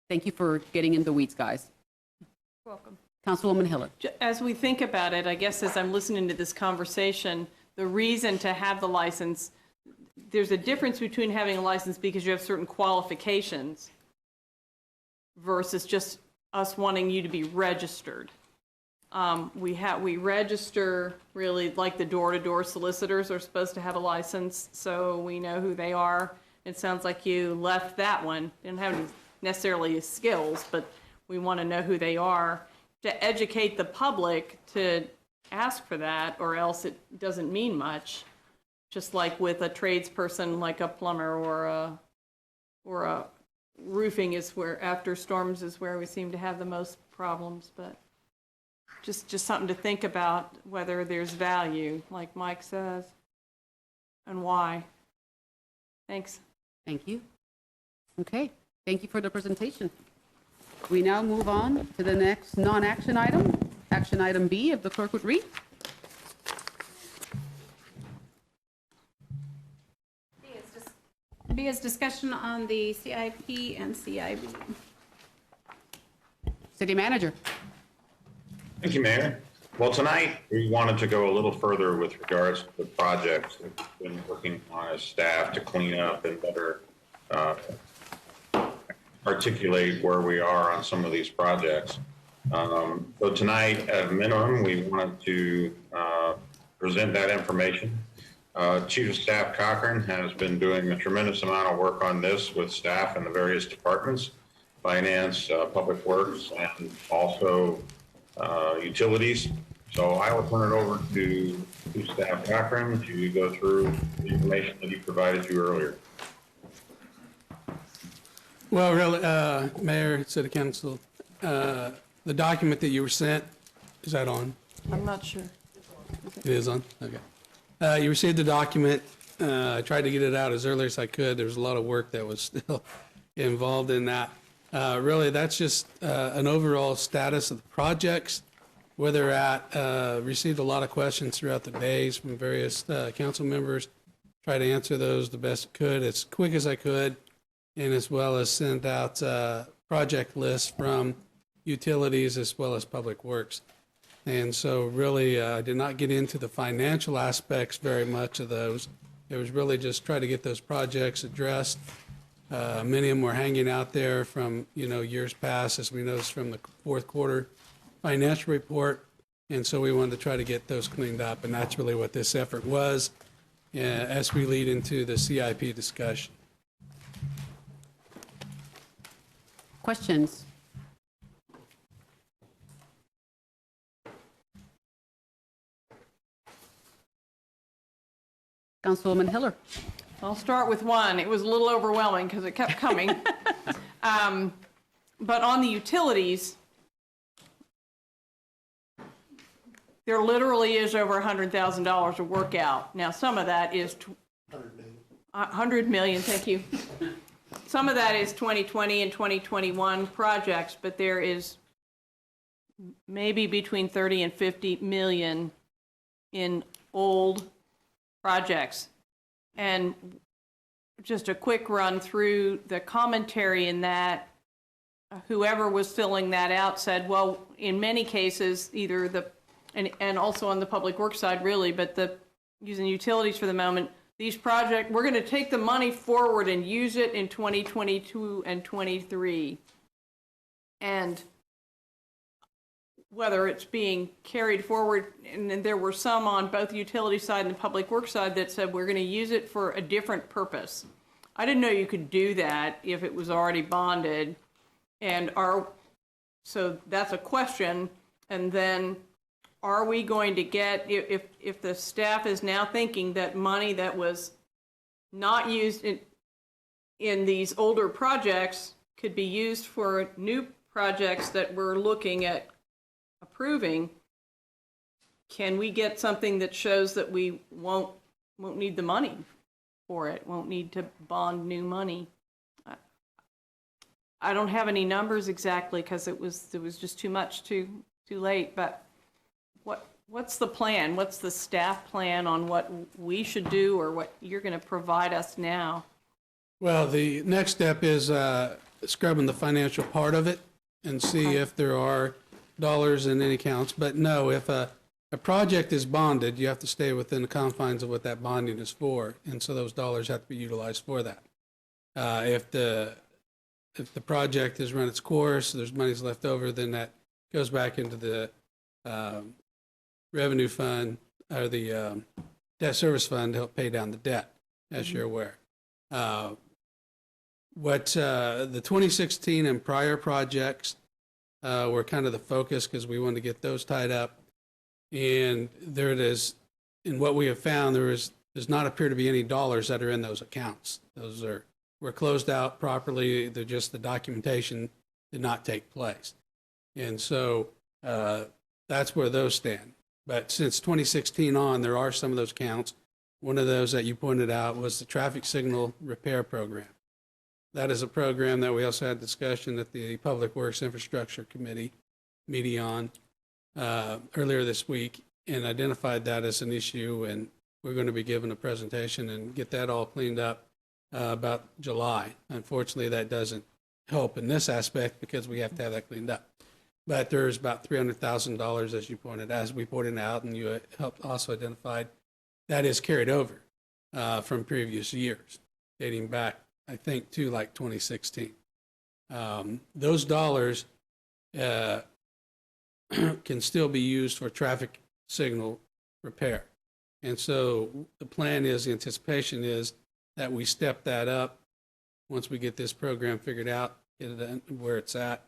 Thank you for getting in the weeds, guys. Welcome. Councilwoman Hiller. As we think about it, I guess as I'm listening to this conversation, the reason to have the license, there's a difference between having a license because you have certain qualifications versus just us wanting you to be registered. We register really like the door-to-door solicitors are supposed to have a license, so we know who they are. It sounds like you left that one. Didn't have any necessarily skills, but we want to know who they are to educate the public to ask for that, or else it doesn't mean much. Just like with a tradesperson, like a plumber or a roofing is where, after storms is where we seem to have the most problems, but just something to think about, whether there's value, like Mike says, and why. Thanks. Thank you. Okay, thank you for the presentation. We now move on to the next non-action item, action item B, if the clerk would read. B is discussion on the CIP and CIB. City Manager. Thank you, Mayor. Well, tonight, we wanted to go a little further with regards to the projects that we've been working on as staff to clean up and better articulate where we are on some of these projects. So tonight, at a minimum, we wanted to present that information. Chief of Staff Cochran has been doing a tremendous amount of work on this with staff in the various departments, finance, public works, and also utilities. So I will turn it over to Chief Staff Cochran to go through the information that he provided you earlier. Well, really, Mayor, City Council, the document that you were sent, is that on? I'm not sure. It is on? Okay. You received the document. I tried to get it out as early as I could. There was a lot of work that was still involved in that. Really, that's just an overall status of the projects, where they're at. Received a lot of questions throughout the days from various council members. Tried to answer those the best I could, as quick as I could, and as well as send out project lists from utilities as well as public works. And so really, I did not get into the financial aspects very much of those. It was really just try to get those projects addressed. Many of them were hanging out there from, years past, as we noticed from the fourth quarter financial report. And so we wanted to try to get those cleaned up. And that's really what this effort was as we lead into the CIP discussion. Questions? Councilwoman Hiller. I'll start with one. It was a little overwhelming because it kept coming. But on the utilities, there literally is over $100,000 of work out. Now, some of that is 100 million, thank you. Some of that is 2020 and 2021 projects, but there is maybe between 30 and 50 million in old projects. And just a quick run through the commentary in that, whoever was filling that out said, well, in many cases, either and also on the public works side really, but using utilities for the moment, these projects, we're going to take the money forward and use it in 2022 and 23. And whether it's being carried forward, and then there were some on both the utility side and the public works side that said we're going to use it for a different purpose. I didn't know you could do that if it was already bonded. And so that's a question. And then are we going to get, if the staff is now thinking that money that was not used in these older projects could be used for new projects that we're looking at approving, can we get something that shows that we won't need the money for it, won't need to bond new money? I don't have any numbers exactly because it was just too much too late, but what's the plan? What's the staff plan on what we should do or what you're going to provide us now? Well, the next step is scrubbing the financial part of it and see if there are dollars in any accounts. But no, if a project is bonded, you have to stay within the confines of what that bonding is for. And so those dollars have to be utilized for that. If the project has run its course, there's money's left over, then that goes back into the revenue fund or the debt service fund to help pay down the debt, as you're aware. What the 2016 and prior projects were kind of the focus because we wanted to get those tied up. And there it is. In what we have found, does not appear to be any dollars that are in those accounts. Those were closed out properly. They're just the documentation did not take place. And so that's where those stand. But since 2016 on, there are some of those accounts. One of those that you pointed out was the traffic signal repair program. That is a program that we also had discussion at the Public Works Infrastructure Committee meeting on earlier this week and identified that as an issue. And we're going to be given a presentation and get that all cleaned up about July. Unfortunately, that doesn't help in this aspect because we have to have that cleaned up. But there's about $300,000, as we pointed out, and you helped also identified, that is carried over from previous years, dating back, I think, to like 2016. Those dollars can still be used for traffic signal repair. And so the plan is, the anticipation is that we step that up once we get this program figured out, get it where it's at,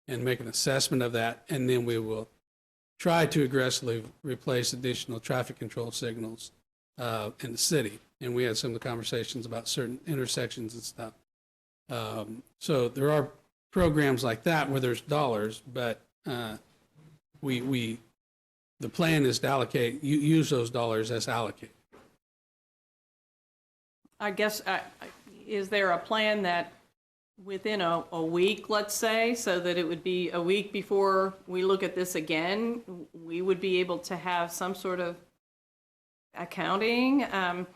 and make an assessment of that, and then we will try to aggressively replace additional traffic control signals in the city. And we had some of the conversations about certain intersections and stuff. So there are programs like that where there's dollars, but the plan is to use those dollars as allocated. I guess, is there a plan that within a week, let's say, so that it would be a week before we look at this again, we would be able to have some sort of accounting? On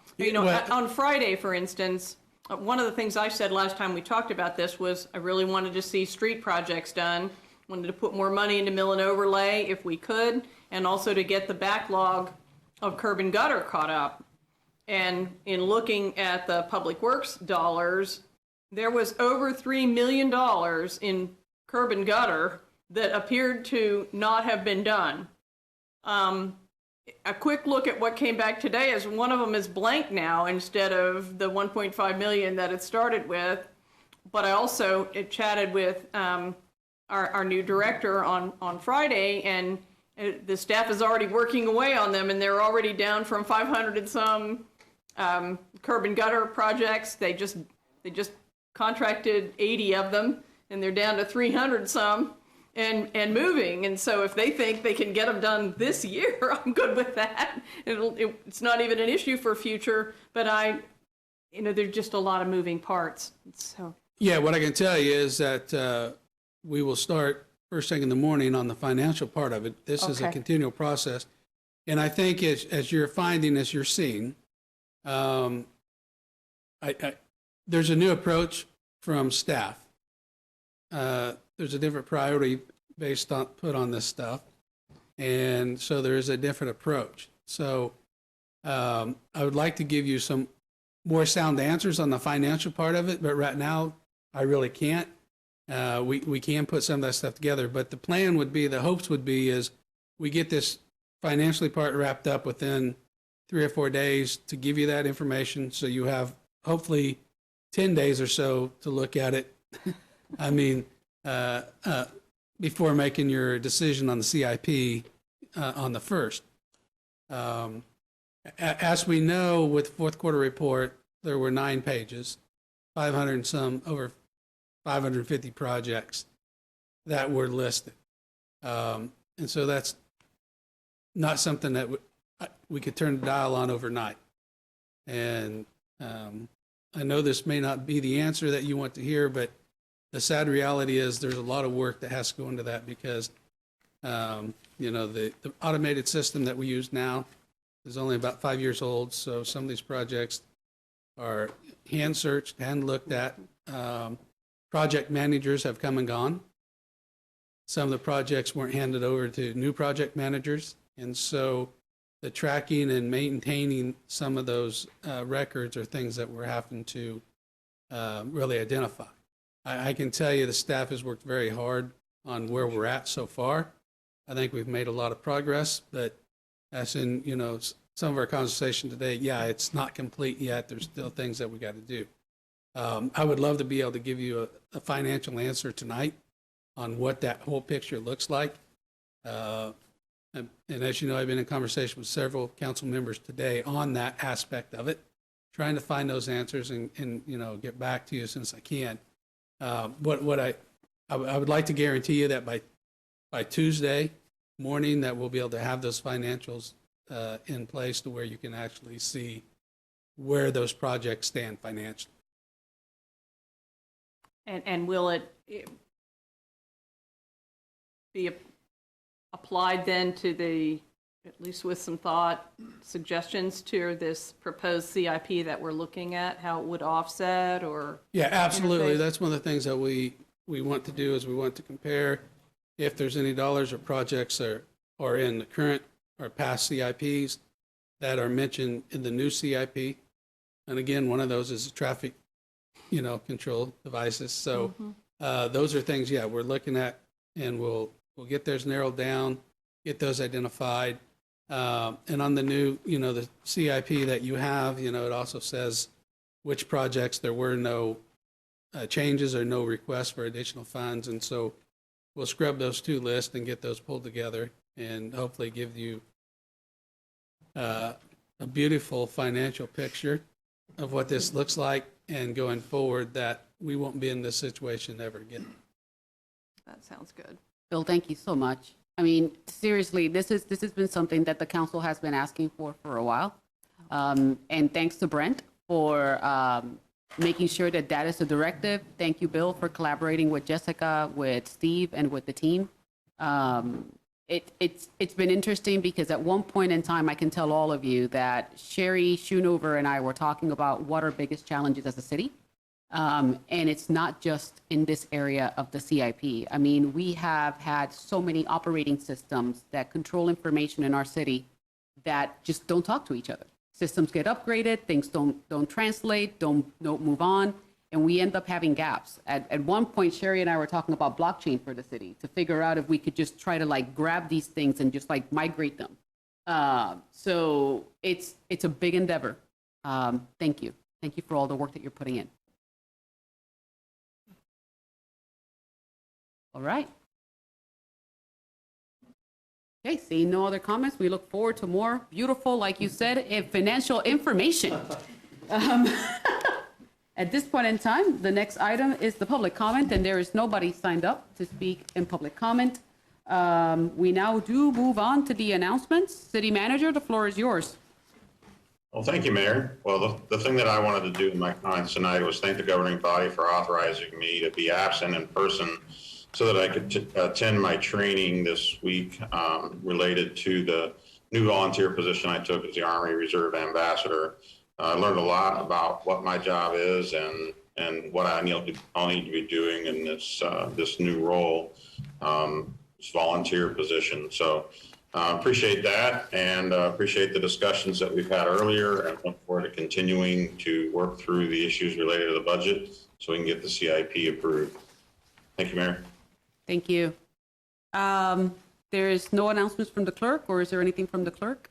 Friday, for instance, one of the things I said last time we talked about this was I really wanted to see street projects done, wanted to put more money into mill and overlay if we could, and also to get the backlog of curb and gutter caught up. And in looking at the public works dollars, there was over $3 million in curb and gutter that appeared to not have been done. A quick look at what came back today is one of them is blank now instead of the 1.5 million that it started with. But I also chatted with our new director on Friday, and the staff is already working away on them, and they're already down from 500 and some curb and gutter projects. They just contracted 80 of them, and they're down to 300 some. and moving. And so if they think they can get them done this year, I'm good with that. It's not even an issue for future, but there's just a lot of moving parts. So Yeah, what I can tell you is that we will start first thing in the morning on the financial part of it. This is a Okay. continual process. And I think as you're finding, as you're seeing, there's a new approach from staff. There's a different priority put on this stuff. And so there is a different approach. So I would like to give you some more sound answers on the financial part of it, but right now I really can't. We can put some of that stuff together, but the plan would be, the hopes would be, is we get this financially part wrapped up within 3 or 4 days to give you that information, so you have hopefully 10 days or so to look at it. I mean, before making your decision on the CIP on the 1st. As we know, with fourth quarter report, there were 9 pages, 500 and some, over 550 projects that were listed. And so that's not something that we could turn the dial on overnight. And I know this may not be the answer that you want to hear, but the sad reality is there's a lot of work that has to go into that because, the automated system that we use now is only about 5 years old. So some of these projects are hand searched, hand looked at. Project managers have come and gone. Some of the projects weren't handed over to new project managers. And so the tracking and maintaining some of those records are things that we're having to really identify. I can tell you the staff has worked very hard on where we're at so far. I think we've made a lot of progress, but as in, some of our conversation today, yeah, it's not complete yet. There's still things that we got to do. I would love to be able to give you a financial answer tonight on what that whole picture looks like. And as you know, I've been in conversation with several council members today on that aspect of it, trying to find those answers and get back to you as soon as I can. What I would like to guarantee you that by Tuesday morning that we'll be able to have those financials in place to where you can actually see where those projects stand financially. And will it be applied then to at least with some thought, suggestions to this proposed CIP that we're looking at, how it would offset or? Yeah, absolutely. interface? That's one of the things that we want to do is we want to compare if there's any dollars or projects that are in the current or past CIPs that are mentioned in the new CIP. And again, one of those is traffic, control devices. So those are things, yeah, we're looking at, and we'll get those narrowed down, get those identified. And on the new, the CIP that you have, it also says which projects there were no changes or no requests for additional funds. And so we'll scrub those 2 lists and get those pulled together and hopefully give you a beautiful financial picture of what this looks like, and going forward that we won't be in this situation ever again. That sounds good. Bill, thank you so much. I mean, seriously, this has been something that the council has been asking for a while. And thanks to Brent for making sure that that is a directive. Thank you, Bill, for collaborating with Jessica, with Steve, and with the team. It's been interesting because at one point in time, I can tell all of you that Sherry Schoonover and I were talking about what our biggest challenges as a city. And it's not just in this area of the CIP. I mean, we have had so many operating systems that control information in our city that just don't talk to each other. Systems get upgraded, things don't translate, don't move on, and we end up having gaps. At one point, Sherry and I were talking about blockchain for the city to figure out if we could just try to grab these things and just migrate them. So it's a big endeavor. Thank you. Thank you for all the work that you're putting in. All right. Okay, seeing no other comments, we look forward to more beautiful, like you said, financial information. At this point in time, the next item is the public comment, and there is nobody signed up to speak in public comment. We now do move on to the announcements. City Manager, the floor is yours. Well, thank you, Mayor. Well, the thing that I wanted to do in my comments tonight was thank the governing body for authorizing me to be absent in person so that I could attend my training this week related to the new volunteer position I took as the Army Reserve Ambassador. I learned a lot about what my job is and what I'll need to be doing in this new role, this volunteer position. So appreciate that, and appreciate the discussions that we've had earlier, and look forward to continuing to work through the issues related to the budget so we can get the CIP approved. Thank you, Mayor. Thank you. There is no announcements from the clerk, or is there anything from the clerk?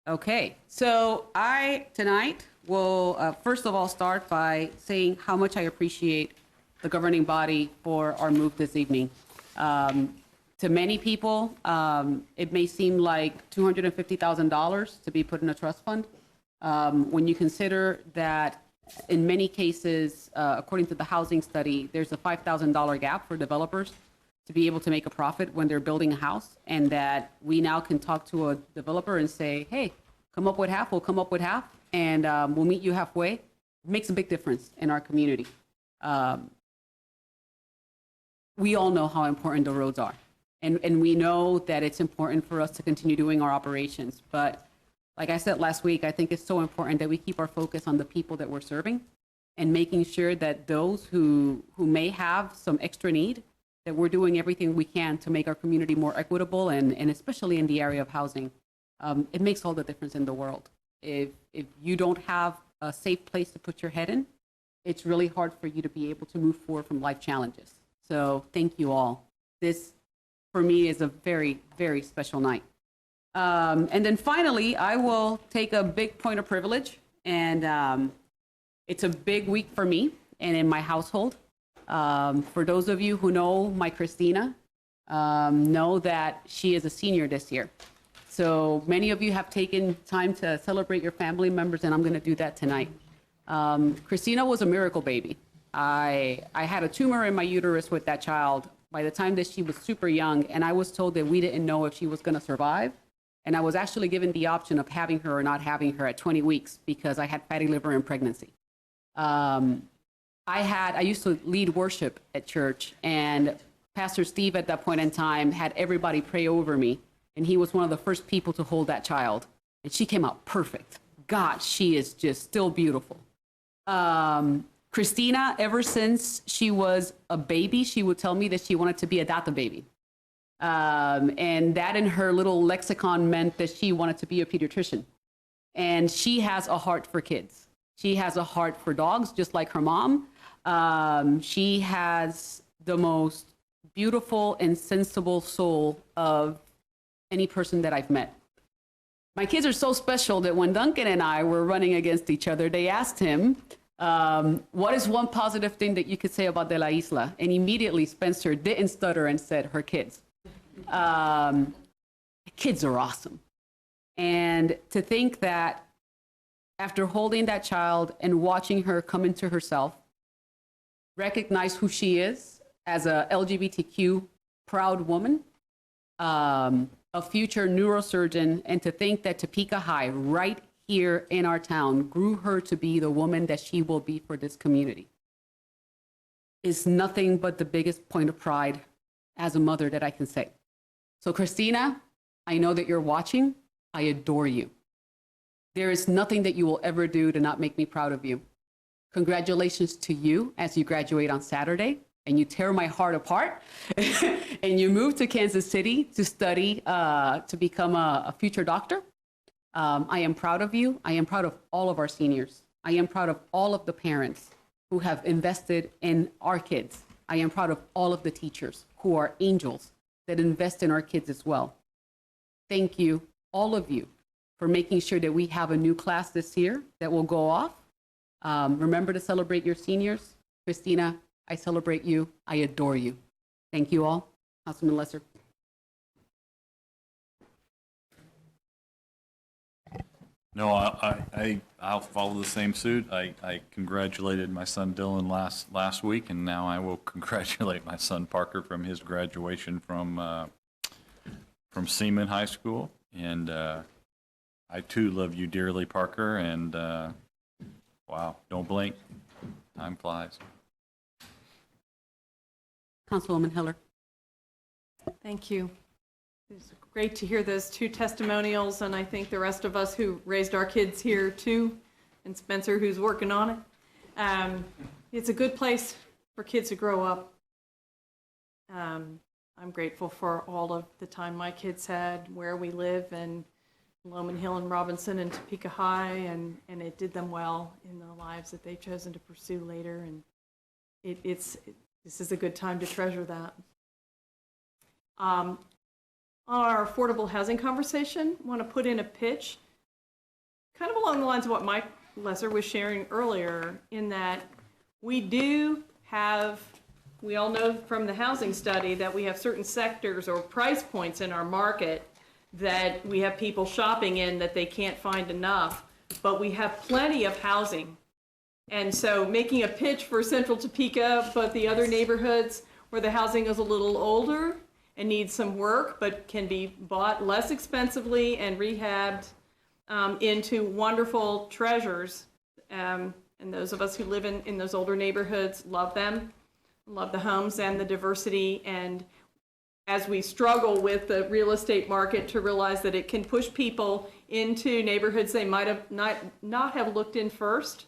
Okay, so I tonight will first of all start by saying how much I appreciate the governing body for our move this evening. To many people, it may seem like $250,000 to be put in a trust fund. When you consider that in many cases, according to the housing study, there's a $5,000 gap for developers to be able to make a profit when they're building a house, and that we now can talk to a developer and say, hey, come up with half, we'll come up with half, and we'll meet you halfway. It makes a big difference in our community. We all know how important the roads are. And we know that it's important for us to continue doing our operations. But like I said last week, I think it's so important that we keep our focus on the people that we're serving and making sure that those who may have some extra need, that we're doing everything we can to make our community more equitable, and especially in the area of housing. It makes all the difference in the world. If you don't have a safe place to put your head in, it's really hard for you to be able to move forward from life challenges. So thank you all. This, for me, is a very, very special night. And then finally, I will take a big point of privilege, and it's a big week for me and in my household. For those of you who know my Christina, know that she is a senior this year. So many of you have taken time to celebrate your family members, and I'm going to do that tonight. Christina was a miracle baby. I had a tumor in my uterus with that child by the time that she was super young, and I was told that we didn't know if she was going to survive. And I was actually given the option of having her or not having her at 20 weeks because I had fatty liver in pregnancy. I used to lead worship at church, and Pastor Steve at that point in time had everybody pray over me, and he was one of the first people to hold that child, and she came out perfect. God, she is just still beautiful. Christina, ever since she was a baby, she would tell me that she wanted to be a data baby. And that in her little lexicon meant that she wanted to be a pediatrician. And she has a heart for kids. She has a heart for dogs, just like her mom. She has the most beautiful and sensible soul of any person that I've met. My kids are so special that when Duncan and I were running against each other, they asked him, what is one positive thing that you could say about De La Isla? And immediately Spencer didn't stutter and said, her kids. Kids are awesome. And to think that after holding that child and watching her come into herself, recognize who she is as a LGBTQ proud woman, a future neurosurgeon, and to think that Topeka High, right here in our town, grew her to be the woman that she will be for this community, is nothing but the biggest point of pride as a mother that I can say. So Christina, I know that you're watching. I adore you. There is nothing that you will ever do to not make me proud of you. Congratulations to you as you graduate on Saturday and you tear my heart apart and you move to Kansas City to study, to become a future doctor. I am proud of you. I am proud of all of our seniors. I am proud of all of the parents who have invested in our kids. I am proud of all of the teachers who are angels that invest in our kids as well. Thank you, all of you, for making sure that we have a new class this year that will go off. Remember to celebrate your seniors. Christina, I celebrate you. I adore you. Thank you all. Councilman Lesser. No, I'll follow the same suit. I congratulated my son Dylan last week, and now I will congratulate my son Parker from his graduation from Seaman High School. And I too love you dearly, Parker. And wow, don't blink, time flies. Councilwoman Heller. Thank you. It's great to hear those two testimonials, and I think the rest of us who raised our kids here too, and Spencer who's working on it. It's a good place for kids to grow up. I'm grateful for all of the time my kids had, where we live, and Loman Hill and Robinson and Topeka High, and it did them well in the lives that they've chosen to pursue later, and this is a good time to treasure that. On our affordable housing conversation, I want to put in a pitch, kind of along the lines of what Mike Lesser was sharing earlier, in that we all know from the housing study that we have certain sectors or price points in our market that we have people shopping in that they can't find enough, but we have plenty of housing. And so making a pitch for Central Topeka, but the other neighborhoods where the housing is a little older and needs some work, but can be bought less expensively and rehabbed into wonderful treasures. And those of us who live in those older neighborhoods love them, love the homes and the diversity. And as we struggle with the real estate market, to realize that it can push people into neighborhoods they might have not have looked in first,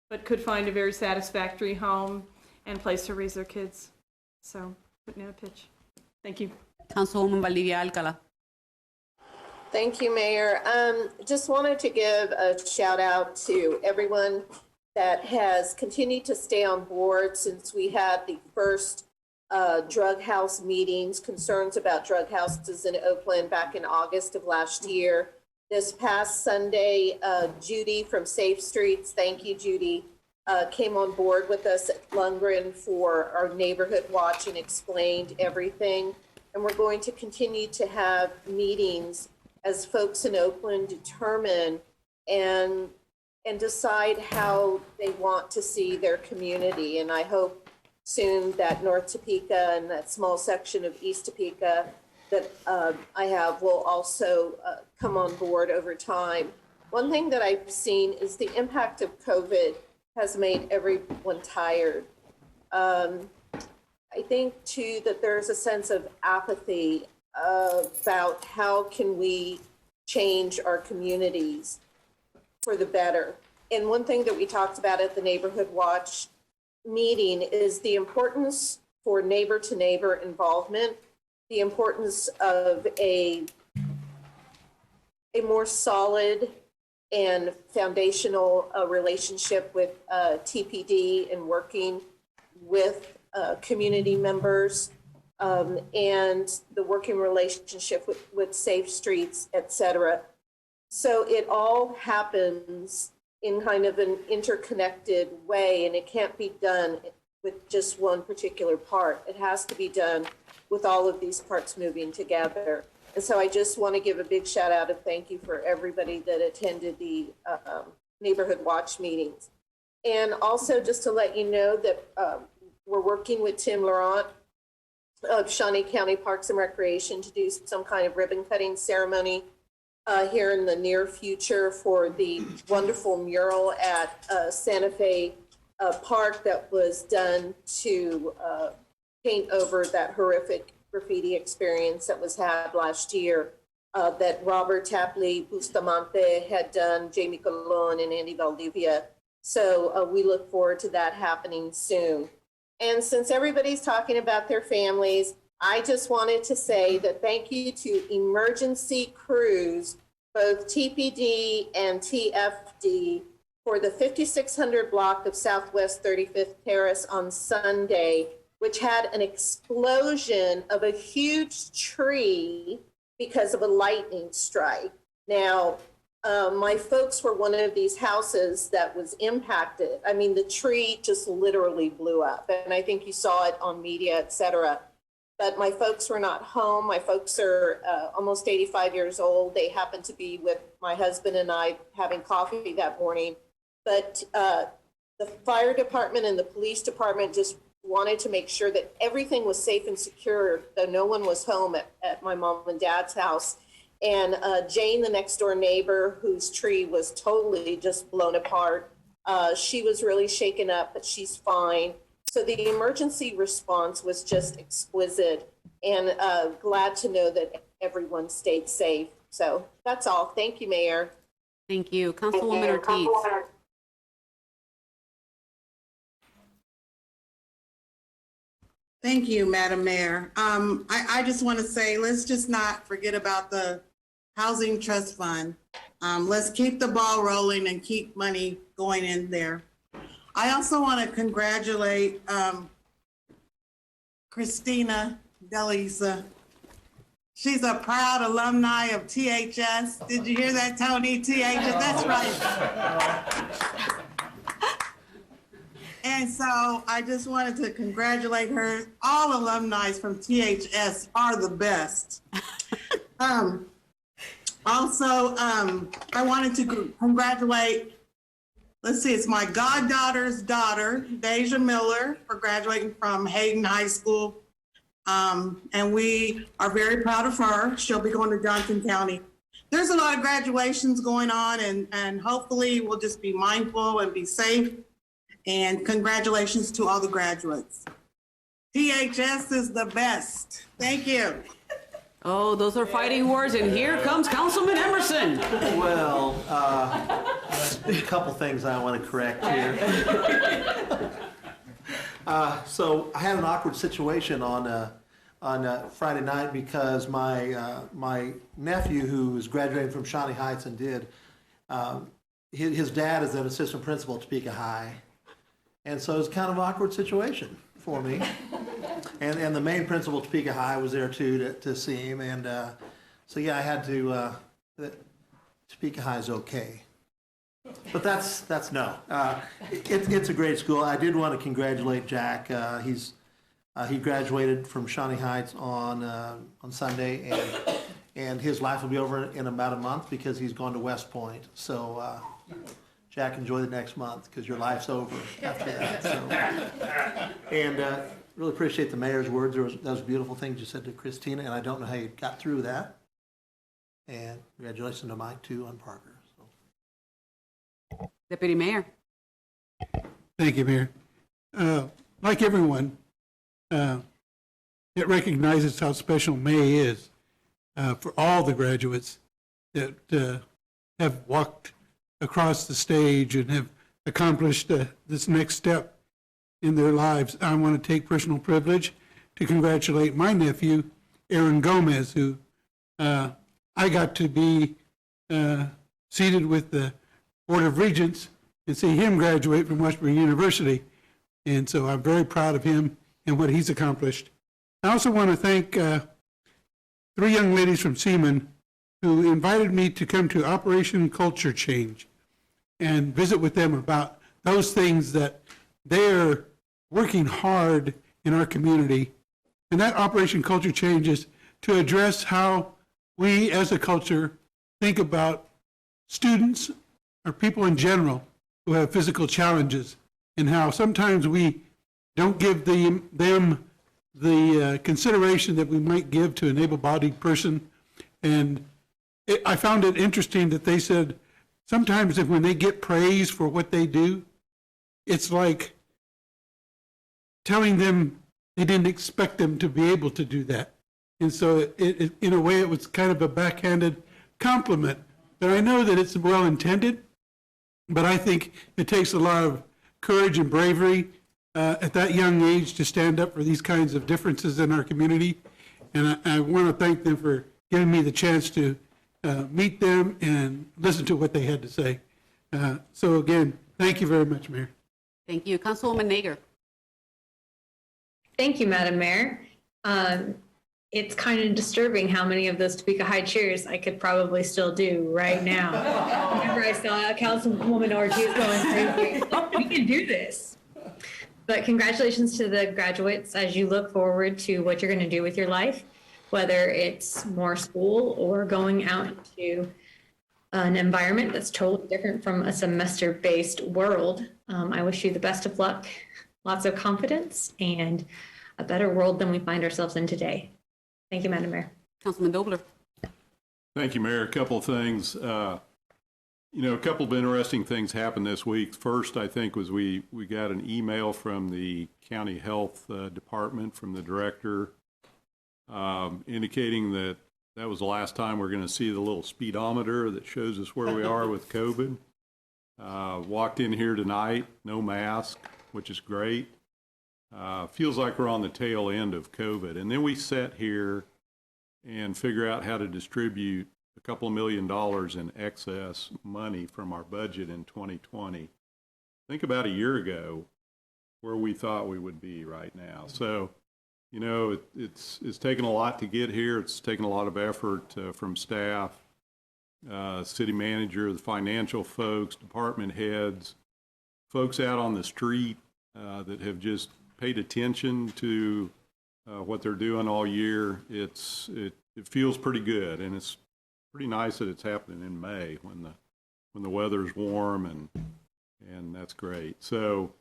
but could find a very satisfactory home and place to raise their kids. So putting in a pitch. Thank you. Councilwoman Valdivia Alcala. Thank you, Mayor. Just wanted to give a shout out to everyone that has continued to stay on board since we had the first drug house meetings, concerns about drug houses in Oakland back in August of last year. This past Sunday, Judy from Safe Streets, thank you, Judy, came on board with us at Lundgren for our neighborhood watch and explained everything. And we're going to continue to have meetings as folks in Oakland determine and decide how they want to see their community. And I hope soon that North Topeka and that small section of East Topeka that I have will also come on board over time. One thing that I've seen is the impact of COVID has made everyone tired. I think too that there's a sense of apathy about how can we change our communities for the better. And one thing that we talked about at the Neighborhood Watch meeting is the importance for neighbor-to-neighbor involvement, the importance of a more solid and foundational relationship with TPD and working with community members, and the working relationship with Safe Streets, et cetera. So it all happens in kind of an interconnected way, and it can't be done with just one particular part. It has to be done with all of these parts moving together. And so I just want to give a big shout out and thank you for everybody that attended the Neighborhood Watch meetings. And also just to let you know that we're working with Tim Laurent of Shawnee County Parks and Recreation to do some kind of ribbon cutting ceremony here in the near future for the wonderful mural at Santa Fe Park that was done to paint over that horrific graffiti experience that was had last year that Robert Tapley Bustamante had done, Jamie Colon and Andy Valdivia. So we look forward to that happening soon. And since everybody's talking about their families, I just wanted to say that thank you to emergency crews, both TPD and TFD, for the 5600 block of Southwest 35th Terrace on Sunday, which had an explosion of a huge tree because of a lightning strike. Now, my folks were one of these houses that was impacted. I mean, the tree just literally blew up, and I think you saw it on media, et cetera. but my folks were not home. My folks are almost 85 years old. They happened to be with my husband and I having coffee that morning. But the fire department and the police department just wanted to make sure that everything was safe and secure, though no one was home at my mom and dad's house. And Jane, the next door neighbor, whose tree was totally just blown apart, she was really shaken up, but she's fine. So the emergency response was just exquisite, and glad to know that everyone stayed safe. So that's all. Thank you, Mayor. Thank you. Councilwoman Ortiz. Thank you, Madam Mayor. I just want to say, let's just not forget about the Housing Trust Fund. Let's keep the ball rolling and keep money going in there. I also want to congratulate Christina Delisa. She's a proud alumni of THS. Did you hear that, Tony? THS, that's right. And so I just wanted to congratulate her. All alumni from THS are the best. Also, I wanted to congratulate, let's see, it's my goddaughter's daughter, Deja Miller, for graduating from Hayden High School. And we are very proud of her. She'll be going to Johnson County. There's a lot of graduations going on, and hopefully we'll just be mindful and be safe. And congratulations to all the graduates. THS is the best. Thank you. Oh, those are fighting words, and here comes Councilman Emerson. Well, a couple things I want to correct here. So I had an awkward situation on Friday night because my nephew, who is graduating from Shawnee Heights and his dad is an assistant principal at Topeka High. And so it's kind of an awkward situation for me. And the main principal of Topeka High was there too to see him. And so yeah, I had to, Topeka High is okay. But that's no. It's a great school. I did want to congratulate Jack. He graduated from Shawnee Heights on Sunday, and his life will be over in about a month because he's gone to West Point. So Jack, enjoy the next month because your life's over after that. So. And really appreciate the mayor's words. Those beautiful things you said to Christina, and I don't know how you got through that. And congratulations to Mike too on Parker. So. Deputy Mayor. Thank you, Mayor. Like everyone, it recognizes how special May is for all the graduates that have walked across the stage and have accomplished this next step in their lives. I want to take personal privilege to congratulate my nephew, Aaron Gomez, who I got to be seated with the Board of Regents and see him graduate from Westbury University. And so I'm very proud of him and what he's accomplished. I also want to thank 3 young ladies from Seaman who invited me to come to Operation Culture Change and visit with them about those things that they're working hard in our community. And that Operation Culture Change is to address how we as a culture think about students or people in general who have physical challenges, and how sometimes we don't give them the consideration that we might give to an able-bodied person. And I found it interesting that they said sometimes when they get praise for what they do, it's like telling them they didn't expect them to be able to do that. And so it in a way, it was kind of a backhanded compliment. But I know that it's well-intended, but I think it takes a lot of courage and bravery at that young age to stand up for these kinds of differences in our community. And I want to thank them for giving me the chance to meet them and listen to what they had to say. So again, thank you very much, Mayor. Thank you. Councilwoman Nager. Thank you, Madam Mayor. It's kind of disturbing how many of those Topeka High cheers I could probably still do right now. Whenever I saw Councilwoman Ortiz going crazy, we can do this. But congratulations to the graduates as you look forward to what you're going to do with your life, whether it's more school or going out into an environment that's totally different from a semester-based world. I wish you the best of luck, lots of confidence, and a better world than we find ourselves in today. Thank you, Madam Mayor. Councilman Dobler. Thank you, Mayor. A couple of things. A couple of interesting things happened this week. First, I think, was we got an email from the county health department from the director indicating that was the last time we're going to see the little speedometer that shows us where we are with COVID. Walked in here tonight, no mask, which is great. Feels like we're on the tail end of COVID. And then we sat here and figure out how to distribute a couple of $1 million in excess money from our budget in 2020. Think about a year ago where we thought we would be right now. So, it's taken a lot to get here. It's taken a lot of effort from staff, city manager, the financial folks, department heads, folks out on the street that have just paid attention to what they're doing all year. It feels pretty good, and it's pretty nice that it's happening in May when the weather's warm, and that's great. So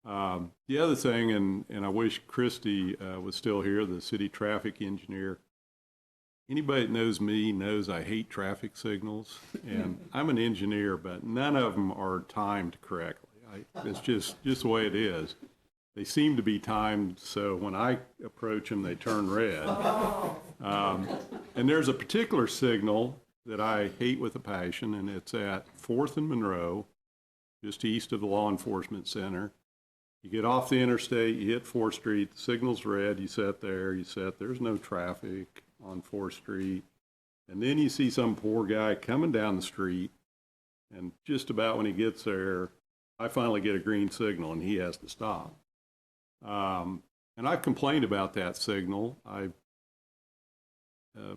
the other thing, and I wish Christy was still here, the city traffic engineer. Anybody that knows me knows I hate traffic signals, and I'm an engineer, but none of them are timed correctly. It's just the way it is. They seem to be timed so when I approach them, they turn red. And there's a particular signal that I hate with a passion, and it's at 4th and Monroe, just east of the Law Enforcement Center. You get off the interstate, you hit 4th Street, the signal's red, you sit there, there's no traffic on 4th Street. And then you see some poor guy coming down the street, and just about when he gets there, I finally get a green signal, and he has to stop. And I've complained about that signal. I've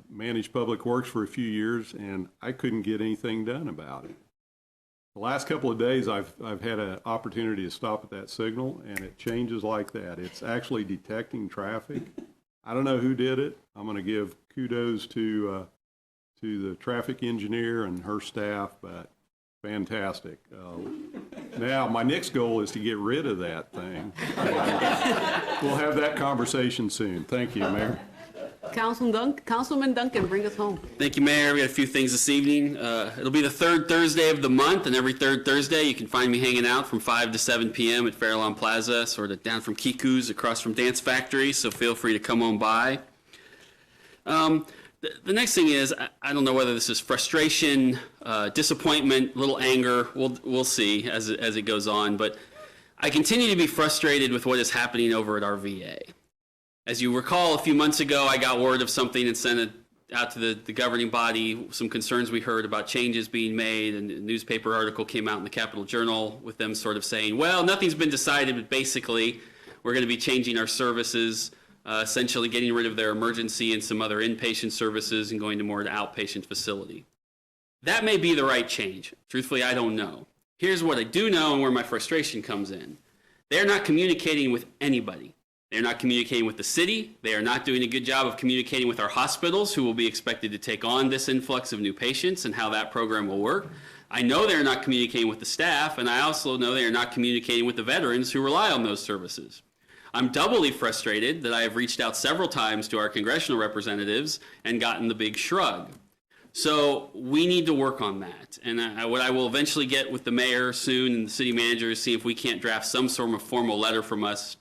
managed public works for a few years, and I couldn't get anything done about it. The last couple of days, I've had an opportunity to stop at that signal, and it changes like that. It's actually detecting traffic. I don't know who did it. I'm going to give kudos to the traffic engineer and her staff, but fantastic. Now, my next goal is to get rid of that thing. We'll have that conversation soon. Thank you, Mayor. Councilman Duncan, bring us home. Thank you, Mayor. We got a few things this evening. It'll be the third Thursday of the month, and every third Thursday you can find me hanging out from 5 to 7 p.m. at Fairlawn Plaza, sort of down from Kiku's across from Dance Factory, so feel free to come on by. The next thing is, I don't know whether this is frustration, disappointment, a little anger. We'll see as it goes on, but I continue to be frustrated with what is happening over at our VA. As you recall, a few months ago, I got word of something and sent it out to the governing body, some concerns we heard about changes being made, and a newspaper article came out in the Capital Journal with them sort of saying, well, nothing's been decided, but basically we're going to be changing our services, essentially getting rid of their emergency and some other inpatient services and going to more to outpatient facility. That may be the right change. Truthfully, I don't know. Here's what I do know and where my frustration comes in. They're not communicating with anybody. They're not communicating with the city. They are not doing a good job of communicating with our hospitals, who will be expected to take on this influx of new patients and how that program will work. I know they're not communicating with the staff, and I also know they are not communicating with the veterans who rely on those services. I'm doubly frustrated that I have reached out several times to our congressional representatives and gotten the big shrug. So we need to work on that. And what I will eventually get with the mayor soon and the city manager is see if we can't draft some sort of formal letter from us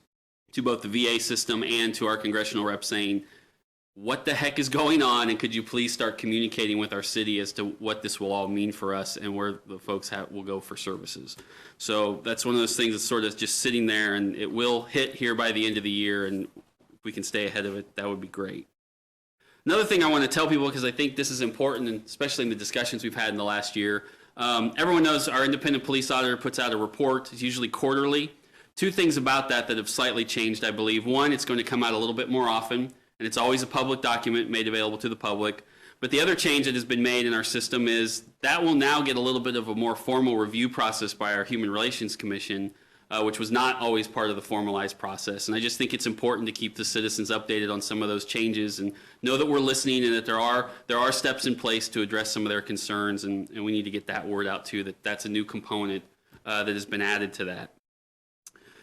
to both the VA system and to our congressional reps saying, what the heck is going on, and could you please start communicating with our city as to what this will all mean for us and where the folks will go for services. So that's one of those things that's sort of just sitting there, and it will hit here by the end of the year, and if we can stay ahead of it, that would be great. Another thing I want to tell people, because I think this is important, and especially in the discussions we've had in the last year, everyone knows our independent police auditor puts out a report. It's usually quarterly. Two things about that have slightly changed, I believe. One, it's going to come out a little bit more often, and it's always a public document made available to the public. But the other change that has been made in our system is that will now get a little bit of a more formal review process by our Human Relations Commission which was not always part of the formalized process. And I just think it's important to keep the citizens updated on some of those changes and know that we're listening and that there are steps in place to address some of their concerns, and we need to get that word out too, that that's a new component that has been added to that.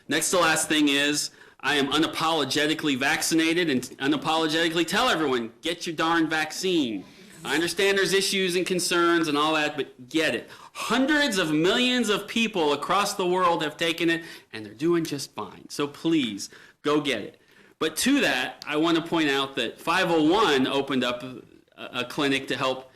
Next to last thing is, I am unapologetically vaccinated and unapologetically tell everyone, get your darn vaccine. I understand there's issues and concerns and all that, but get it. Hundreds of millions of people across the world have taken it, and they're doing just fine. So please, go get it. But to that, I want to point out that 501 opened up a clinic to help,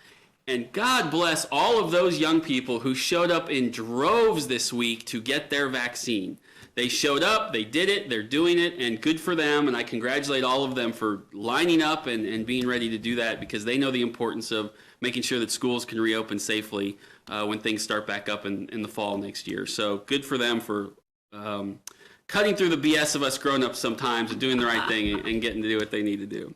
and God bless all of those young people who showed up in droves this week to get their vaccine. They showed up, they did it, they're doing it, and good for them, and I congratulate all of them for lining up and being ready to do that, because they know the importance of making sure that schools can reopen safely when things start back up in the fall next year. So good for them for cutting through the BS of us grown-ups sometimes and doing the right thing and getting to do what they need to do.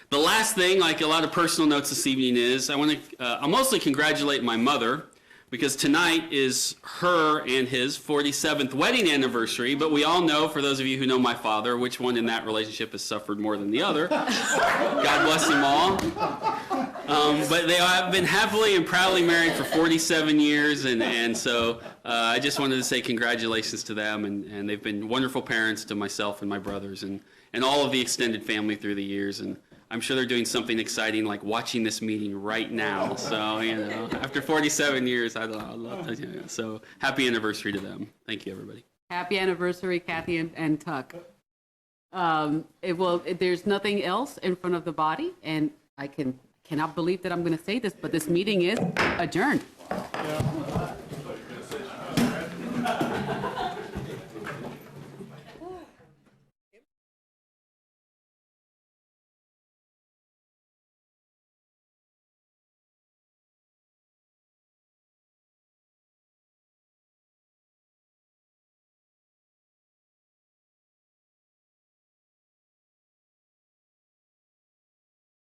The last thing, like a lot of personal notes this evening, is I'll mostly congratulate my mother, because tonight is her and his 47th wedding anniversary, but we all know, for those of you who know my father, which one in that relationship has suffered more than the other. God bless them all. But they have been happily and proudly married for 47 years, and so I just wanted to say congratulations to them, and they've been wonderful parents to myself and my brothers and all of the extended family through the years, and I'm sure they're doing something exciting like watching this meeting right now. So, after 47 years, I'd love to. So, happy anniversary to them. Thank you, everybody. Happy anniversary, Kathy and Tuck. There's nothing else in front of the body, and I cannot believe that I'm going to say this, but this meeting is adjourned.